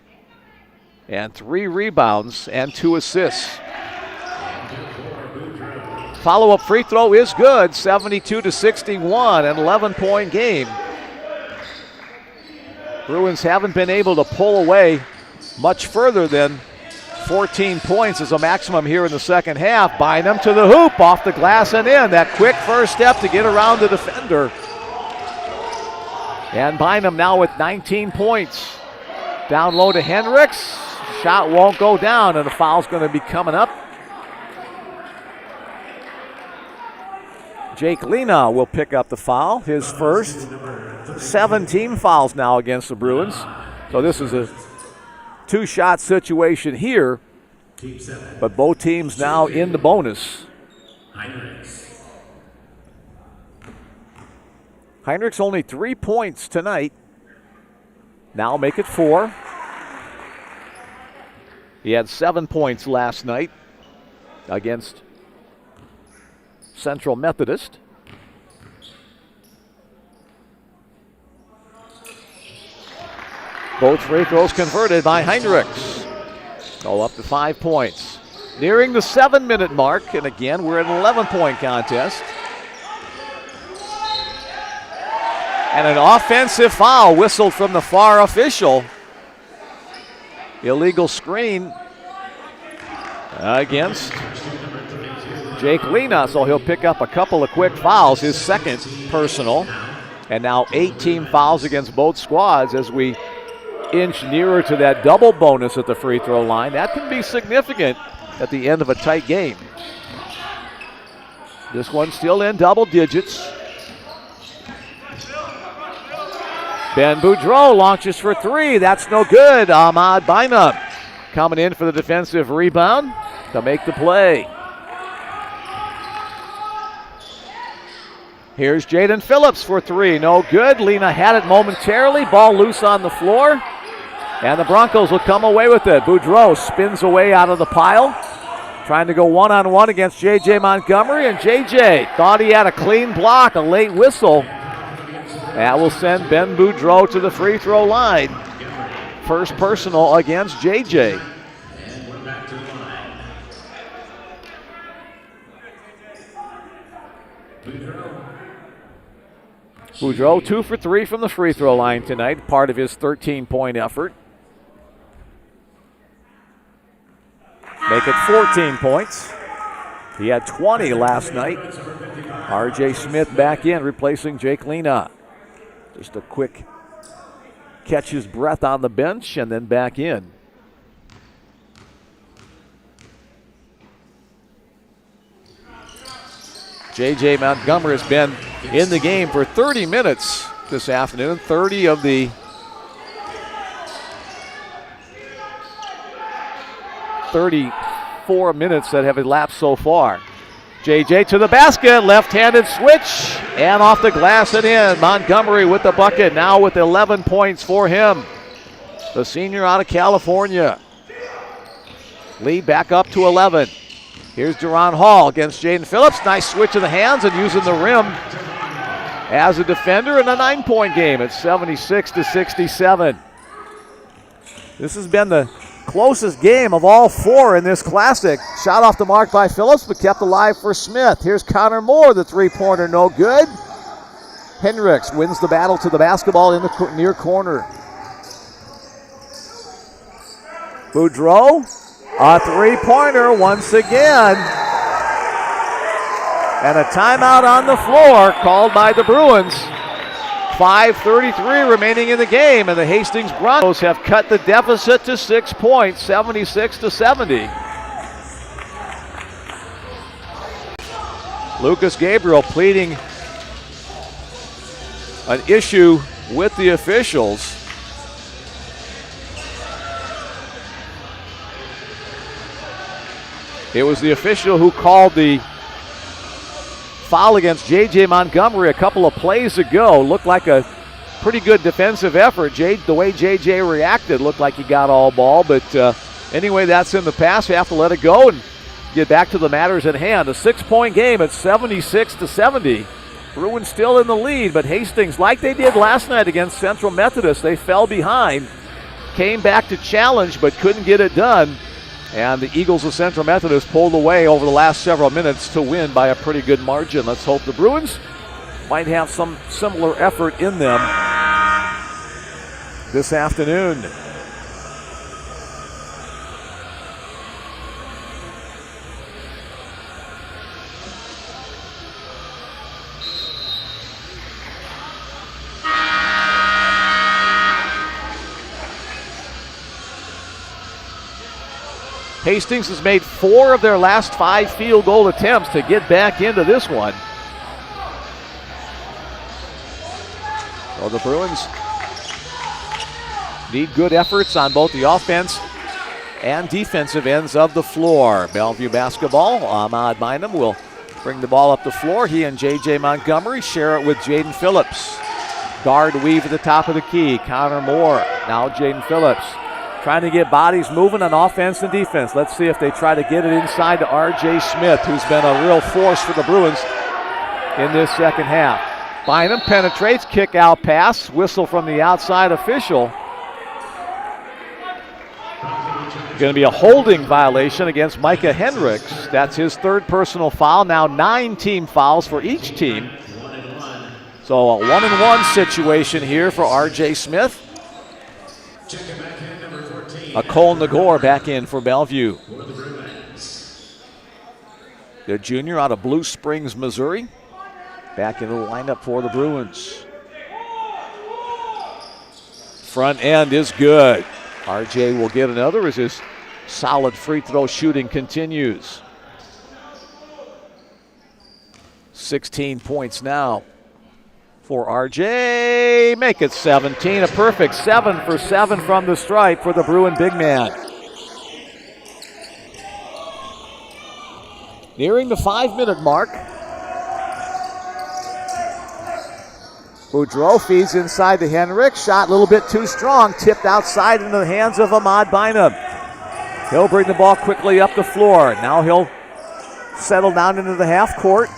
and 3 rebounds and 2 assists. Follow-up free throw is good, 72-61, an 11-point game. Bruins haven't been able to pull away much further than 14 points as a maximum here in the second half. Bynum to the hoop, off the glass and in. That quick first step to get around the defender. And Bynum now with 19 points. Down low to Hendricks. Shot won't go down, and the foul's going to be coming up. Jake Lena will pick up the foul, his first. 17 fouls now against the Bruins. So this is a 2-shot situation here, but both teams now in the bonus. Heinrichs only 3 points tonight. Now make it 4. He had 7 points last night against Central Methodist. Both free throws converted by Heinrichs. Go up to 5 points. Nearing the 7-minute mark, and again, we're at an 11-point contest. And an offensive foul whistled from the far official. Illegal screen against Jake Lena, so he'll pick up a couple of quick fouls, his second personal. And now 18 fouls against both squads as we inch nearer to that double bonus at the free throw line. That can be significant at the end of a tight game. This one's still in double digits. Ben Boudreau launches for 3. That's no good. Ahmad Bynum coming in for the defensive rebound to make the play. Here's Jaden Phillips for 3. No good. Lena had it momentarily. Ball loose on the floor. And the Broncos will come away with it. Boudreau spins away out of the pile. Trying to go one-on-one against J.J. Montgomery. And J.J. thought he had a clean block, a late whistle. That will send Ben Boudreau to the free throw line. First personal against J.J. Boudreau 2 for 3 from the free throw line tonight, part of his 13-point effort. Make it 14 points. He had 20 last night. R.J. Smith back in, replacing Jake Lena. Just a quick catch his breath on the bench and then back in. J.J. Montgomery has been in the game for 30 minutes this afternoon. 30 of the 34 minutes that have elapsed so far. J.J. to the basket, left-handed switch, and off the glass and in. Montgomery with the bucket, now with 11 points for him. The senior out of California. Lead back up to 11. Here's Duron Hall against Jaden Phillips. Nice switch of the hands and using the rim as a defender in a 9-point game. It's 76-67. This has been the closest game of all four in this classic. Shot off the mark by Phillips, but kept alive for Smith. Here's Connor Moore, the three-pointer, no good. Hendricks wins the battle to the basketball in the near corner. Boudreau, a three-pointer once again. And a timeout on the floor called by the Bruins. 5:33 remaining in the game, and the Hastings Broncos have cut the deficit to 6 points, 76-70. Lucas Gabriel pleading an issue with the officials. It was the official who called the foul against J.J. Montgomery a couple of plays ago. Looked like a pretty good defensive effort. The way J.J. reacted looked like he got all ball. But anyway, that's in the past. We have to let it go and get back to the matters at hand. A 6-point game at 76-70. Bruins still in the lead, but Hastings, like they did last night against Central Methodist, they fell behind, came back to challenge, but couldn't get it done. And the Eagles of Central Methodist pulled away over the last several minutes to win by a pretty good margin. Let's hope the Bruins might have some similar effort in them this afternoon. Hastings has made 4 of their last 5 field goal attempts to get back into this one. So the Bruins need good efforts on both the offense and defensive ends of the floor. Bellevue basketball. Ahmad Bynum will bring the ball up the floor. He and J.J. Montgomery share it with Jaden Phillips. Guard weave at the top of the key. Connor Moore. Now Jaden Phillips. Trying to get bodies moving on offense and defense. Let's see if they try to get it inside to R.J. Smith, who's been a real force for the Bruins in this second half. Bynum penetrates, kick out pass, whistle from the outside official. Going to be a holding violation against Micah Hendricks. That's his 3rd personal foul. Now 9 team fouls for each team. So a 1-and-1 situation here for R.J. Smith. A Cole Nagore back in for Bellevue. The junior out of Blue Springs, Missouri. Back in the lineup for the Bruins. Front end is good. RJ will get another as his solid free throw shooting continues. 16 points now for RJ. Make it 17. A perfect 7 for 7 from the stripe for the Bruin big man. Nearing the 5-minute mark. Boudreau feeds inside to Hendricks. Shot a little bit too strong. Tipped outside into the hands of Ahmad Bynum. He'll bring the ball quickly up the floor. Now he'll settle down into the half court.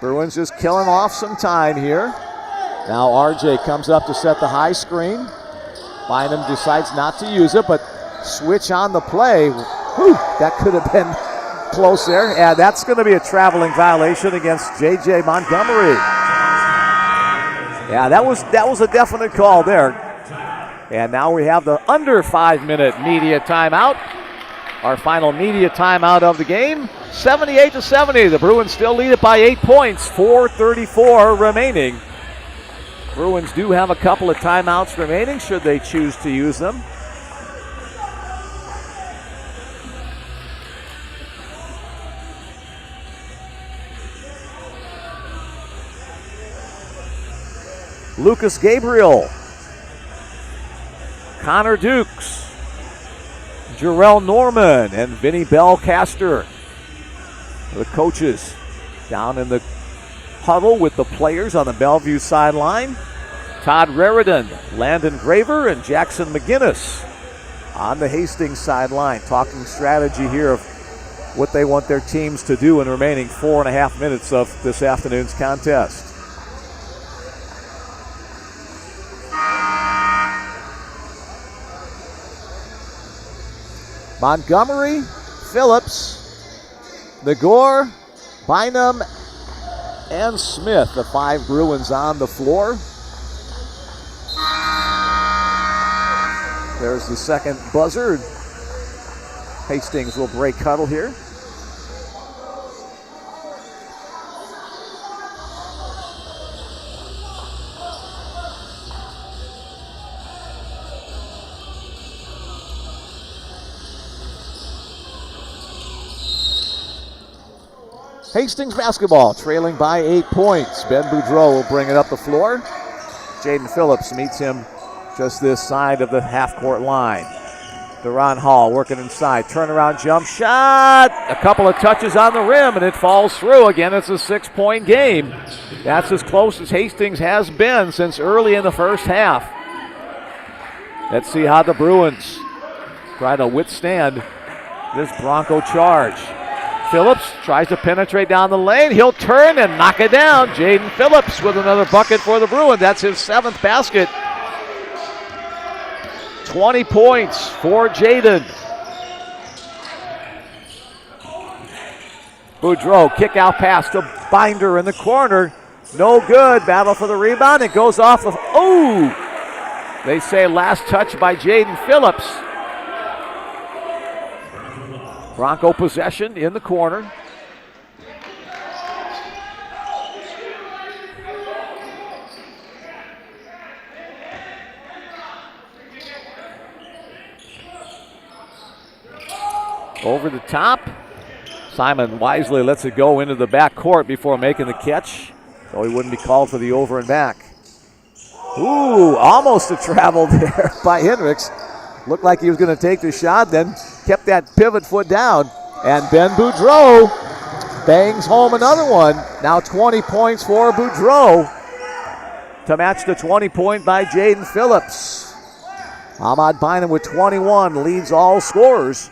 Bruins just killing off some time here. Now RJ comes up to set the high screen. Bynum decides not to use it, but switch on the play. Whew, that could have been close there. And that's going to be a traveling violation against J.J. Montgomery. Yeah, that was a definite call there. And now we have the under 5-minute media timeout. Our final media timeout of the game. 78-70. The Bruins still lead it by 8 points. 4:34 remaining. Bruins do have a couple of timeouts remaining should they choose to use them. Lucas Gabriel, Connor Dukes, Jarrell Norman, and Vinny Bellcaster. The coaches down in the huddle with the players on the Bellevue sideline. Todd Raridan, Landon Graver, and Jackson McGinnis on the Hastings sideline, talking strategy here of what they want their teams to do in the remaining 4.5 minutes of this afternoon's contest. Montgomery, Phillips, Nagore, Bynum, and Smith, the 5 Bruins on the floor. There's the second buzzer. Hastings will break huddle here. Hastings basketball trailing by 8 points. Ben Boudreau will bring it up the floor. Jaden Phillips meets him just this side of the half-court line. Deron Hall working inside. Turnaround jump shot. A couple of touches on the rim, and it falls through. Again, it's a 6-point game. That's as close as Hastings has been since early in the first half. Let's see how the Bruins try to withstand this Bronco charge. Phillips tries to penetrate down the lane. He'll turn and knock it down. Jaden Phillips with another bucket for the Bruins. That's his 7th basket. 20 points for Jaden. Boudreau, kick out pass to Binder in the corner. No good. Battle for the rebound. It goes off of, they say last touch by Jaden Phillips. Bronco possession in the corner. Over the top. Simon wisely lets it go into the back court before making the catch, so he wouldn't be called for the over and back. Almost a travel there by Hendricks. Looked like he was going to take the shot, then kept that pivot foot down. And Ben Boudreau bangs home another one. Now 20 points for Boudreau to match the 20-point by Jaden Phillips. Ahmad Bynum with 21 leads all scorers.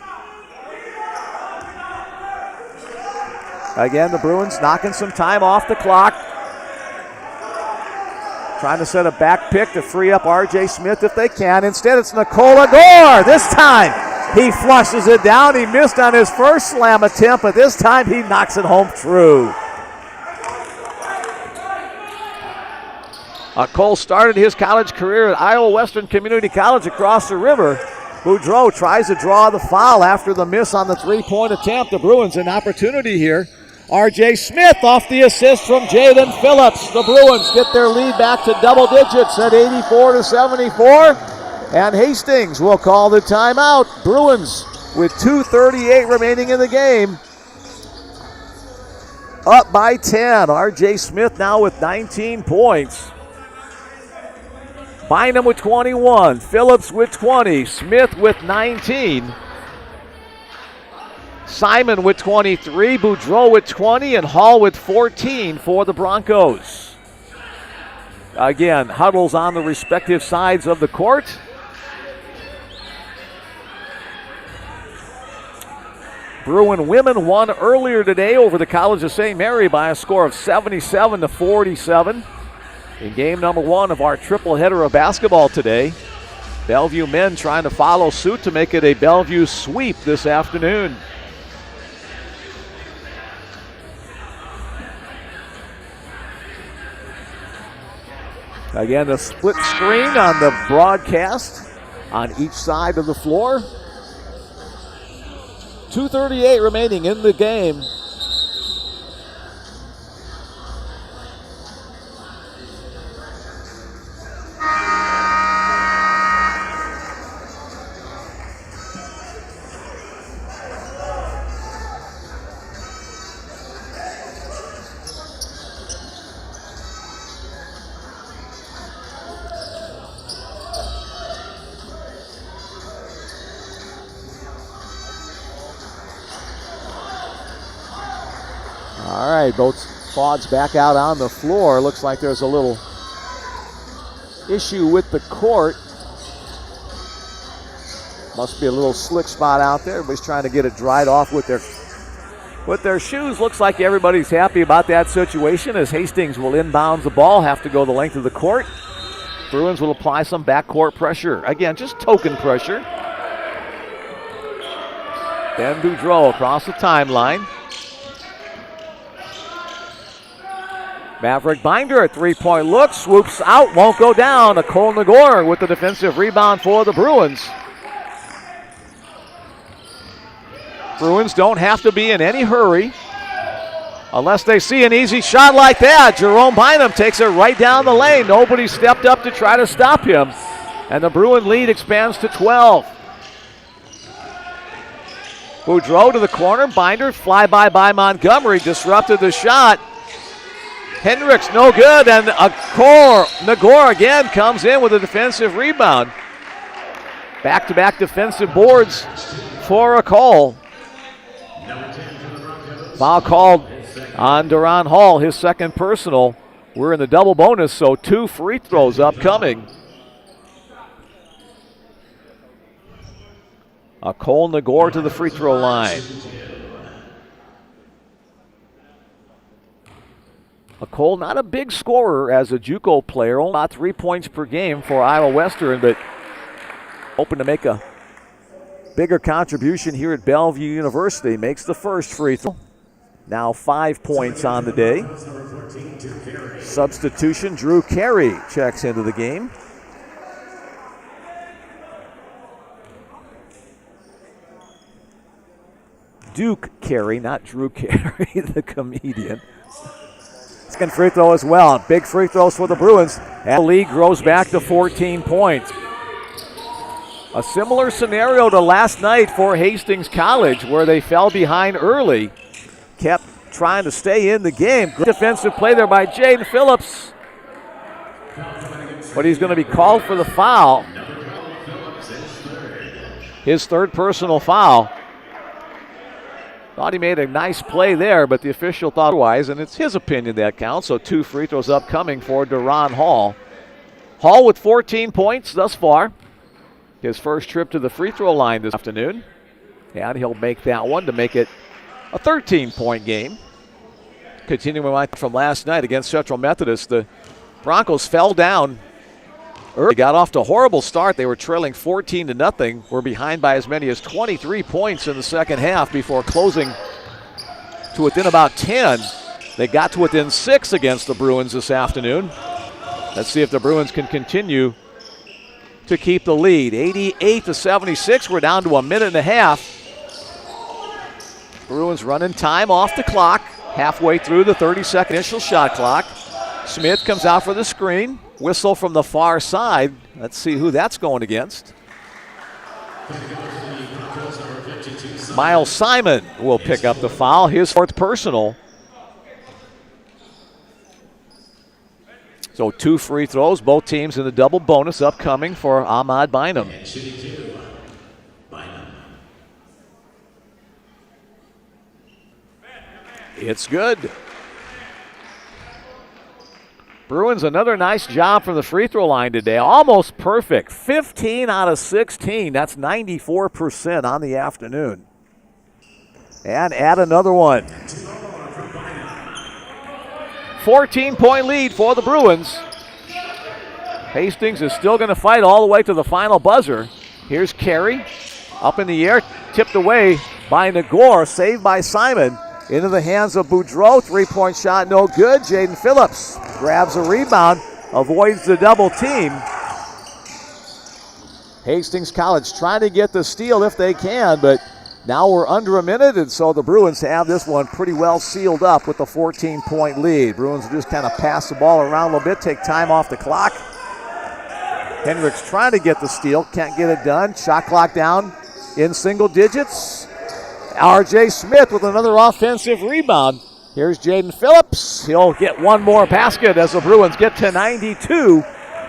Again, the Bruins knocking some time off the clock. Trying to set a back pick to free up R.J. Smith if they can. Instead, it's Nikola Gore. This time, he flushes it down. He missed on his first slam attempt, but this time he knocks it home true. Cole started his college career at Iowa Western Community College across the river. Boudreau tries to draw the foul after the miss on the three-point attempt. The Bruins an opportunity here. R.J. Smith off the assist from Jaden Phillips. The Bruins get their lead back to double digits at 84-74. And Hastings will call the timeout. Bruins with 2:38 remaining in the game. Up by 10. R.J. Smith now with 19 points. Bynum with 21. Phillips with 20. Smith with 19. Simon with 23, Boudreau with 20, and Hall with 14 for the Broncos. Again, huddles on the respective sides of the court. Bruin women won earlier today over the College of St. Mary by a score of 77-47 in game number 1 of our triple header of basketball today. Bellevue men trying to follow suit to make it a Bellevue sweep this afternoon. Again, the split screen on the broadcast on each side of the floor. 2:38 remaining in the game. All right, both squads back out on the floor. Looks like there's a little issue with the court. Must be a little slick spot out there. Everybody's trying to get it dried off with their shoes. Looks like everybody's happy about that situation as Hastings will inbound the ball, have to go the length of the court. Bruins will apply some backcourt pressure. Again, just token pressure. Ben Boudreau across the timeline. Maverick Binder, a three-point look, swoops out, won't go down. Nicole Nagor with the defensive rebound for the Bruins. Bruins don't have to be in any hurry unless they see an easy shot like that. Jerome Bynum takes it right down the lane. Nobody stepped up to try to stop him. And the Bruin lead expands to 12. Boudreau to the corner. Binder, flyby by Montgomery, disrupted the shot. Hendricks, no good, and Nagor again comes in with a defensive rebound. Back-to-back defensive boards for a call. Foul called on Duran Hall, his second personal. We're in the double bonus, so 2 free throws upcoming. Cole Nagor to the free throw line. Cole, not a big scorer as a JUCO player, only about 3 points per game for Iowa Western, but hoping to make a bigger contribution here at Bellevue University. Makes the first free throw. Now 5 points on the day. Substitution, Drew Carey checks into the game. Duke Carey, not Drew Carey, the comedian. Second free throw as well. Big free throws for the Bruins. And the lead grows back to 14 points. A similar scenario to last night for Hastings College, where they fell behind early. Kept trying to stay in the game. Good defensive play there by Jaden Phillips. But he's going to be called for the foul. His third personal foul. Thought he made a nice play there, but the official thought otherwise, and it's his opinion that counts. So 2 free throws upcoming for Duran Hall. Hall with 14 points thus far. His first trip to the free throw line this afternoon. And he'll make that one to make it a 13-point game. Continuing from last night against Central Methodist, the Broncos fell down early. Got off to a horrible start. They were trailing 14-0. Were behind by as many as 23 points in the second half before closing to within about 10. They got to within 6 against the Bruins this afternoon. Let's see if the Bruins can continue to keep the lead. 88-76. We're down to a minute and a half. Bruins running time off the clock. Halfway through the 30-second initial shot clock. Smith comes out for the screen. Whistle from the far side. Let's see who that's going against. Miles Simon will pick up the foul. His fourth personal. So 2 free throws. Both teams in the double bonus upcoming for Ahmad Bynum. It's good. Bruins, another nice job from the free throw line today. Almost perfect. 15 out of 16. That's 94% on the afternoon. And add another one. 14-point lead for the Bruins. Hastings is still going to fight all the way to the final buzzer. Here's Carey. Up in the air. Tipped away by Nagor. Saved by Simon. Into the hands of Boudreau. 3-point shot, no good. Jaden Phillips grabs a rebound, avoids the double team. Hastings College trying to get the steal if they can, but now we're under a minute, and so the Bruins have this one pretty well sealed up with the 14-point lead. Bruins just kind of pass the ball around a little bit, take time off the clock. Hendricks trying to get the steal, can't get it done. Shot clock down in single digits. R.J. Smith with another offensive rebound. Here's Jaden Phillips. He'll get one more basket as the Bruins get to 92.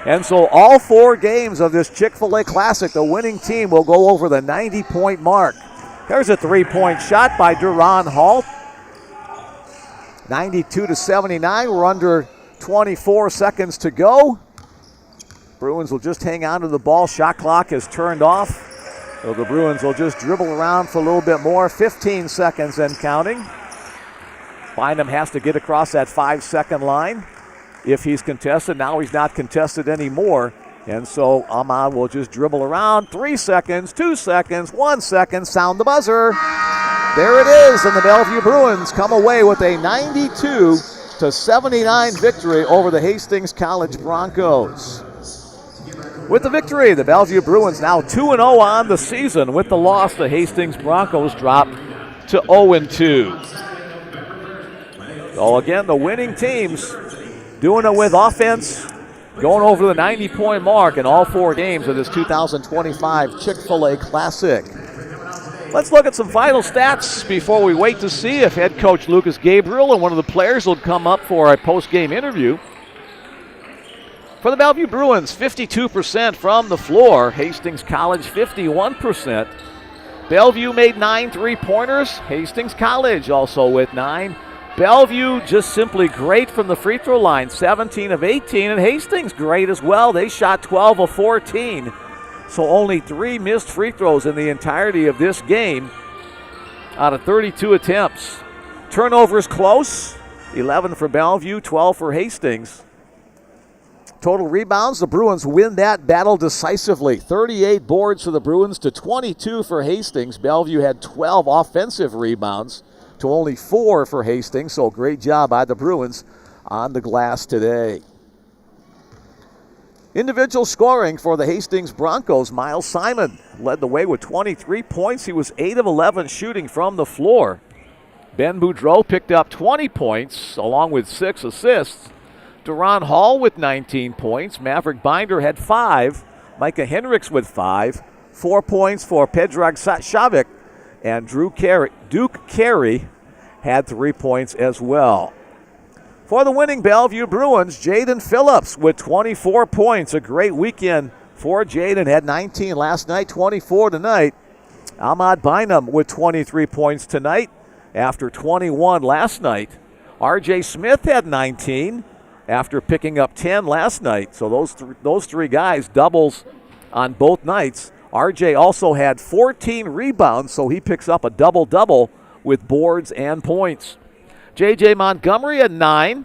And so all 4 games of this Chick-fil-A Classic, the winning team will go over the 90-point mark. There's a 3-point shot by Duran Hall. 92-79. We're under 24 seconds to go. Bruins will just hang on to the ball. Shot clock is turned off. So the Bruins will just dribble around for a little bit more. 15 seconds and counting. Bynum has to get across that 5-second line if he's contested. Now he's not contested anymore. And so Ahmad will just dribble around. 3 seconds, 2 seconds, 1 second. Sound the buzzer. There it is, and the Bellevue Bruins come away with a 92-79 victory over the Hastings College Broncos. With the victory, the Bellevue Bruins now 2-0 on the season. With the loss, the Hastings Broncos drop to 0-2. So again, the winning teams doing it with offense, going over the 90-point mark in all 4 games of this 2025 Chick-fil-A Classic. Let's look at some final stats before we wait to see if head coach Lucas Gabriel and one of the players will come up for a post-game interview. For the Bellevue Bruins, 52% from the floor. Hastings College, 51%. Bellevue made 9 3-pointers. Hastings College also with 9. Bellevue just simply great from the free throw line, 17 of 18. And Hastings great as well. They shot 12 of 14. So only 3 missed free throws in the entirety of this game out of 32 attempts. Turnovers close, 11 for Bellevue, 12 for Hastings. Total rebounds, the Bruins win that battle decisively. 38 boards for the Bruins to 22 for Hastings. Bellevue had 12 offensive rebounds to only 4 for Hastings, so great job by the Bruins on the glass today. Individual scoring for the Hastings Broncos, Miles Simon led the way with 23 points. He was 8 of 11 shooting from the floor. Ben Boudreau picked up 20 points along with 6 assists. Duron Hall with 19 points. Maverick Binder had 5. Micah Hendricks with 5. 4 points for Pedrag Shavik. And Duke Carey had 3 points as well. For the winning Bellevue Bruins, Jaden Phillips with 24 points. A great weekend for Jaden. Had 19 last night, 24 tonight. Ahmad Bynum with 23 points tonight after 21 last night. R.J. Smith had 19 after picking up 10 last night. So those 3 guys, doubles on both nights. RJ also had 14 rebounds, so he picks up a double-double with boards and points. J.J. Montgomery had 9.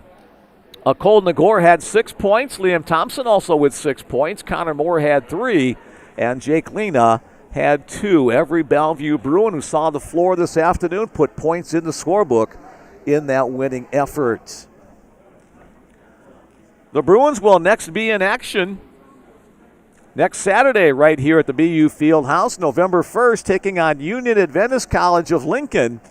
Cole Nagore had 6 points. Liam Thompson also with 6 points. Connor Moore had 3. And Jake Lena had 2. Every Bellevue Bruin who saw the floor this afternoon put points in the scorebook in that winning effort. The Bruins will next be in action next Saturday right here at the BU Fieldhouse, November 1st, taking on Union Adventist College of Lincoln.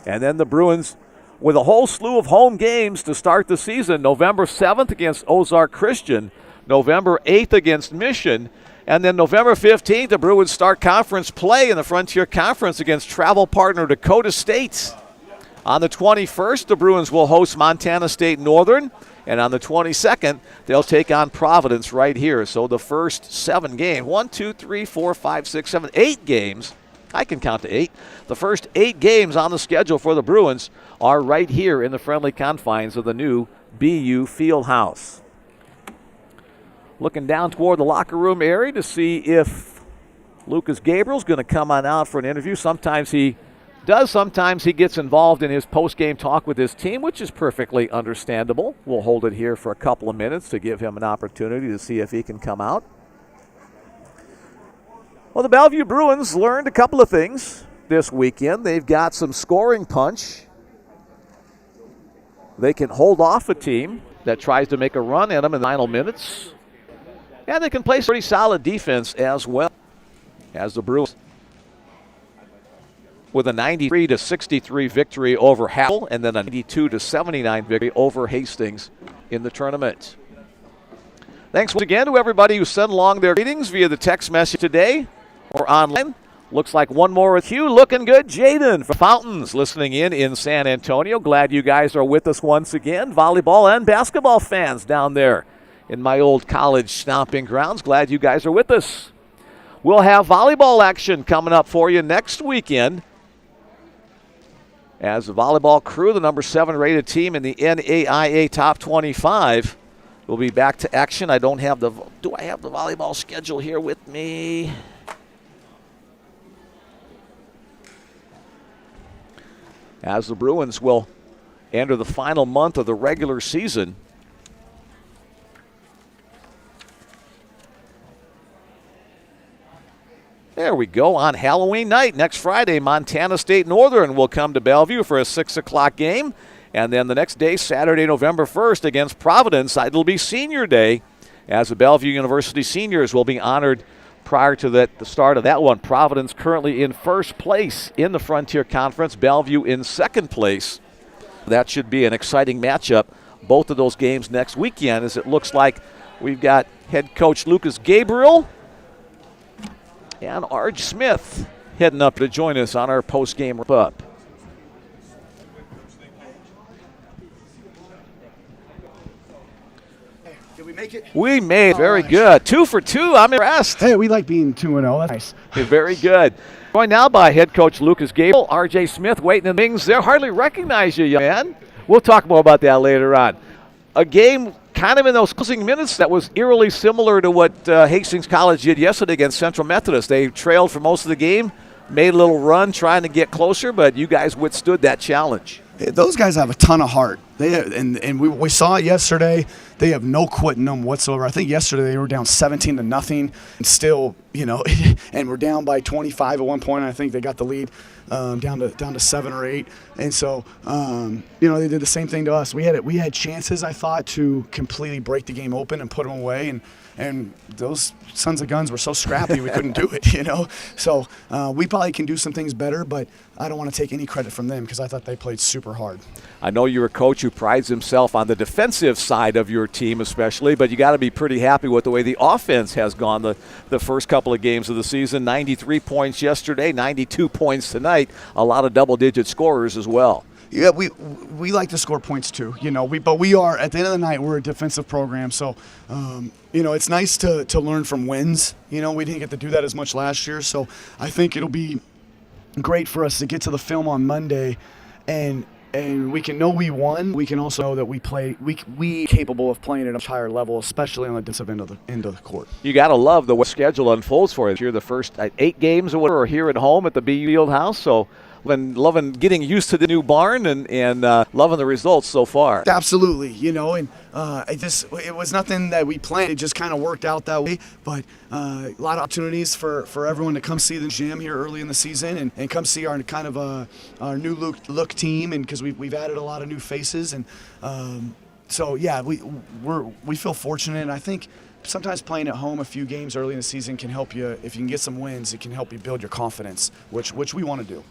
And then the Bruins with a whole slew of home games to start the season. November 7th against Ozark Christian, November 8th against Mission, and then November 15th, the Bruins start conference play in the Frontier Conference against travel partner Dakota State. On the 21st, the Bruins will host Montana State Northern. And on the 22nd, they'll take on Providence right here. So the first 7 games, 1, 2, 3, 4, 5, 6, 7, 8 games. I can count to 8. The first 8 games on the schedule for the Bruins are right here in the friendly confines of the new BU Fieldhouse. Looking down toward the locker room area to see if Lucas Gabriel's going to come on out for an interview. Sometimes he does. Sometimes he gets involved in his post-game talk with his team, which is perfectly understandable. We'll hold it here for a couple of minutes to give him an opportunity to see if he can come out. Well, the Bellevue Bruins learned a couple of things this weekend. They've got some scoring punch. They can hold off a team that tries to make a run at them in the final minutes. And they can play pretty solid defense as well as the Bruins. With a 93-63 victory over Haskell and then a 92-79 victory over Hastings in the tournament. Thanks once again to everybody who sent along their greetings via the text message today or online. Looks like one more with you. Looking good. Jaden from Fountains listening in San Antonio. Glad you guys are with us once again. Volleyball and basketball fans down there in my old college stomping grounds. Glad you guys are with us. We'll have volleyball action coming up for you next weekend as the volleyball crew, the number 7 rated team in the NAIA Top 25, will be back to action. I don't have do I have the volleyball schedule here with me? As the Bruins will enter the final month of the regular season. There we go. On Halloween night, next Friday, Montana State Northern will come to Bellevue for a 6 o'clock game. And then the next day, Saturday, November 1st, against Providence, it'll be Senior Day, as the Bellevue University seniors will be honored prior to the start of that one. Providence currently in first place in the Frontier Conference, Bellevue in second place. That should be an exciting matchup. Both of those games next weekend, as it looks like we've got head coach Lucas Gabriel and Arj Smith heading up to join us on our post-game wrap-up. Did we make it? We made very good. 2 for 2. I'm impressed. Hey, we like being 2-0. That's nice. Very good. Joined now by head coach Lucas Gabriel, R.J. Smith waiting in the wings there. Hardly recognize you, young man. We'll talk more about that later on. A game kind of in those closing minutes that was eerily similar to what Hastings College did yesterday against Central Methodist. They trailed for most of the game, made a little run trying to get closer, but you guys withstood that challenge. Those guys have a ton of heart. We saw it yesterday. They have no quit in them whatsoever. I think yesterday they were down 17-0 and still, and we're down by 25 at one point. I think they got the lead down to 7 or 8. And so, they did the same thing to us. We had chances, I thought, to completely break the game open and put them away. And those sons of guns were so scrappy we couldn't do it, So we probably can do some things better, but I don't want to take any credit from them because I thought they played super hard. I know you're a coach who prides himself on the defensive side of your team especially, but you got to be pretty happy with the way the offense has gone the first couple of games of the season. 93 points yesterday, 92 points tonight. A lot of double-digit scorers as well. Yeah, we like to score points too, but we are, at the end of the night, we're a defensive program. So, it's nice to learn from wins. We didn't get to do that as much last year. So I think it'll be great for us to get to the film on Monday and we can know we won. We can also know that we capable of playing at a higher level, especially on the defensive end of the court. You got to love the way the schedule unfolds for you. Here the first 8 games or whatever are here at home at the Fieldhouse. So been loving getting used to the new barn and loving the results so far. Absolutely, it was nothing that we planned. It just kind of worked out that way. But a lot of opportunities for everyone to come see the gym here early in the season and come see our kind of our new look team, and because we've added a lot of new faces and so yeah, we feel fortunate, and I think sometimes playing at home a few games early in the season can help you. If you can get some wins, it can help you build your confidence, which we want to do.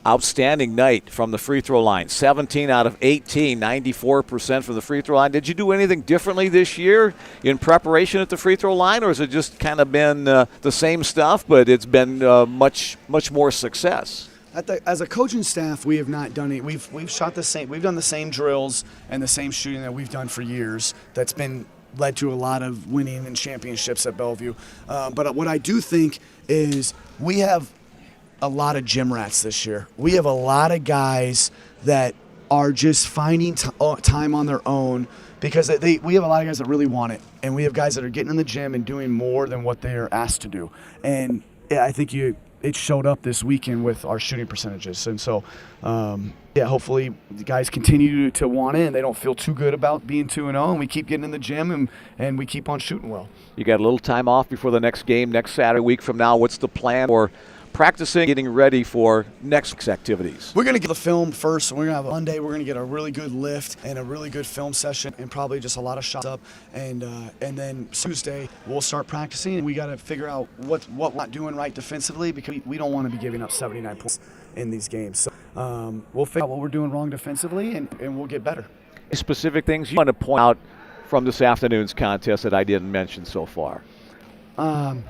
Outstanding night from the free throw line. 17 out of 18, 94% from the free throw line. Did you do anything differently this year in preparation at the free throw line, or has it just kind of been the same stuff, but it's been much more success? As a coaching staff, we have not done it. We've shot the same. We've done the same drills and the same shooting that we've done for years. That's been led to a lot of winning and championships at Bellevue. But what I do think is we have a lot of gym rats this year. We have a lot of guys that are just finding time on their own because we have a lot of guys that really want it, and we have guys that are getting in the gym and doing more than what they are asked to do. And I think it showed up this weekend with our shooting percentages. And so, hopefully the guys continue to want it and they don't feel too good about being 2-0, and we keep getting in the gym and we keep on shooting well. You got a little time off before the next game next Saturday, week from now. What's the plan for practicing, getting ready for next week's activities? We're going to get the film first. We're going to have a Monday. We're going to get a really good lift and a really good film session and probably just a lot of shots up. And then Tuesday we'll start practicing. And we got to figure out what we're not doing right defensively, because we don't want to be giving up 79 points in these games. So we'll figure out what we're doing wrong defensively and we'll get better. Any specific things you want to point out from this afternoon's contest that I didn't mention so far? I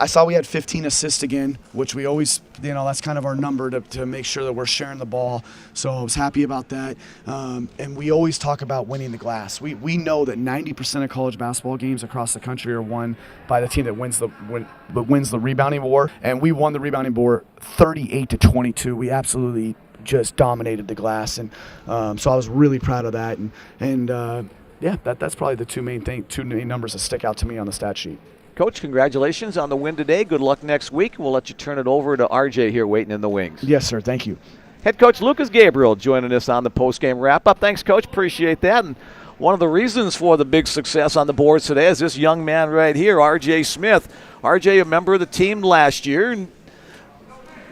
saw we had 15 assists again, which we always, that's kind of our number to make sure that we're sharing the ball. So I was happy about that. And we always talk about winning the glass. We know that 90% of college basketball games across the country are won by the team that wins the rebounding war. And we won the rebounding war 38-22. We absolutely just dominated the glass, and so I was really proud of that. And yeah, that's probably the two main numbers that stick out to me on the stat sheet. Coach, congratulations on the win today. Good luck next week. We'll let you turn it over to RJ here waiting in the wings. Yes, sir. Thank you. Head coach Lucas Gabriel joining us on the post-game wrap-up. Thanks, Coach. Appreciate that. And one of the reasons for the big success on the boards today is this young man right here, RJ Smith. RJ, a member of the team last year. And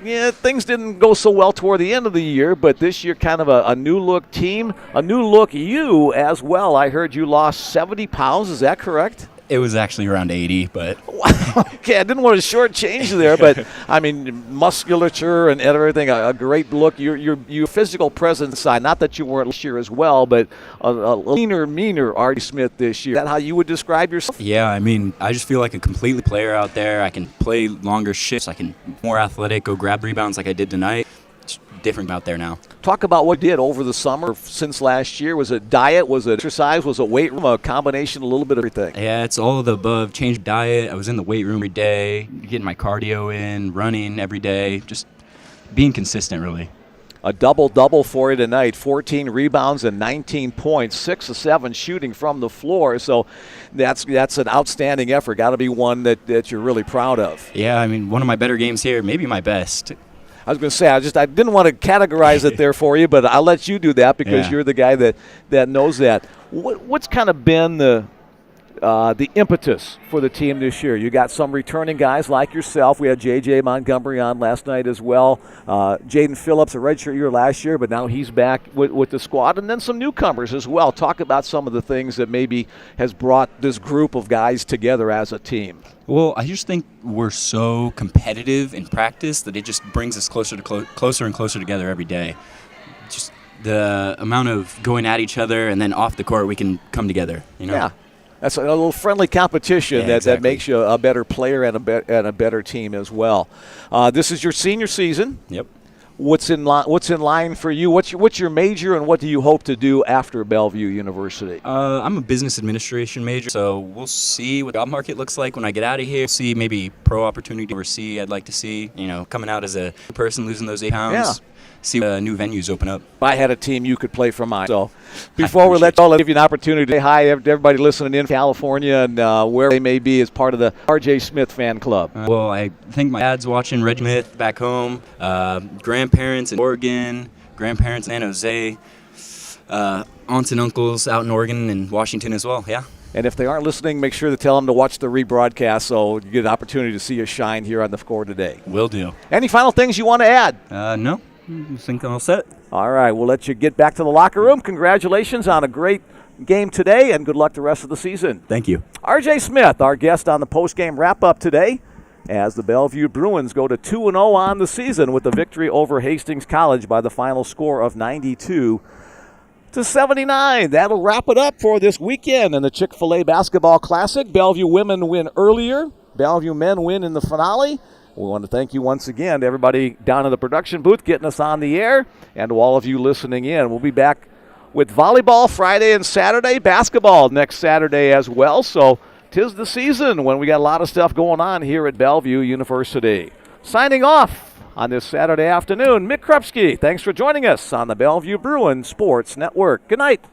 yeah, things didn't go so well toward the end of the year, but this year kind of a new-look team, a new-look you as well. I heard you lost 70 pounds. Is that correct? It was actually around 80, but... Okay, I didn't want to shortchange you there, but, I mean, musculature and everything, a great look. Your physical presence side, not that you weren't last year as well, but a leaner, meaner RJ Smith this year. Is that how you would describe yourself? Yeah, I mean, I just feel like a completely player out there. I can play longer shifts. I can more athletic, go grab rebounds like I did tonight. It's different out there now. Talk about what you did over the summer since last year. Was it diet? Was it exercise? Was it weight room? A combination, a little bit of everything? Yeah, it's all of the above. Changed diet. I was in the weight room every day, getting my cardio in, running every day, just being consistent, really. A double-double for you tonight, 14 rebounds and 19 points, 6 of 7 shooting from the floor. So that's an outstanding effort. Got to be one that you're really proud of. Yeah, I mean, one of my better games here, maybe my best. I was going to say, I didn't want to categorize it there for you, but I'll let you do that because you're the guy that knows that. What's kind of been the impetus for the team this year? You got some returning guys like yourself. We had J.J. Montgomery on last night as well. Jaden Phillips, a redshirt year last year, but now he's back with the squad. And then some newcomers as well. Talk about some of the things that maybe has brought this group of guys together as a team. Well, I just think we're so competitive in practice that it just brings us closer and closer together every day. Just the amount of going at each other and then off the court we can come together, you know? Yeah. That's a little friendly competition that makes you a better player and a better team as well. This is your senior season. Yep. What's in line for you? What's your major, and what do you hope to do after Bellevue University? I'm a business administration major, so we'll see what the job market looks like when I get out of here. See maybe pro opportunity overseas. I'd like to see, coming out as a person losing those 8 pounds. Yeah. See new venues open up. If I had a team, you could play for mine. So before we let you all, I'll give you an opportunity to say hi to everybody listening in California and where they may be as part of the RJ Smith fan club. Well, I think my dad's watching Reggie Smith back home, grandparents in Oregon, grandparents in San Jose, aunts and uncles out in Oregon and Washington as well, yeah. And if they aren't listening, make sure to tell them to watch the rebroadcast so you get an opportunity to see us shine here on the score today. Will do. Any final things you want to add? No. I think I'm all set. All right, we'll let you get back to the locker room. Congratulations on a great game today, and good luck the rest of the season. Thank you. RJ Smith, our guest on the post-game wrap-up today, as the Bellevue Bruins go to 2-0 on the season with the victory over Hastings College by the final score of 92-79. That'll wrap it up for this weekend in the Chick-fil-A Basketball Classic. Bellevue women win earlier. Bellevue men win in the finale. We want to thank you once again to everybody down in the production booth getting us on the air, and to all of you listening in. We'll be back with volleyball Friday and Saturday, basketball next Saturday as well. So 'tis the season when we got a lot of stuff going on here at Bellevue University. Signing off on this Saturday afternoon, Mick Krupski. Thanks for joining us on the Bellevue Bruins Sports Network. Good night.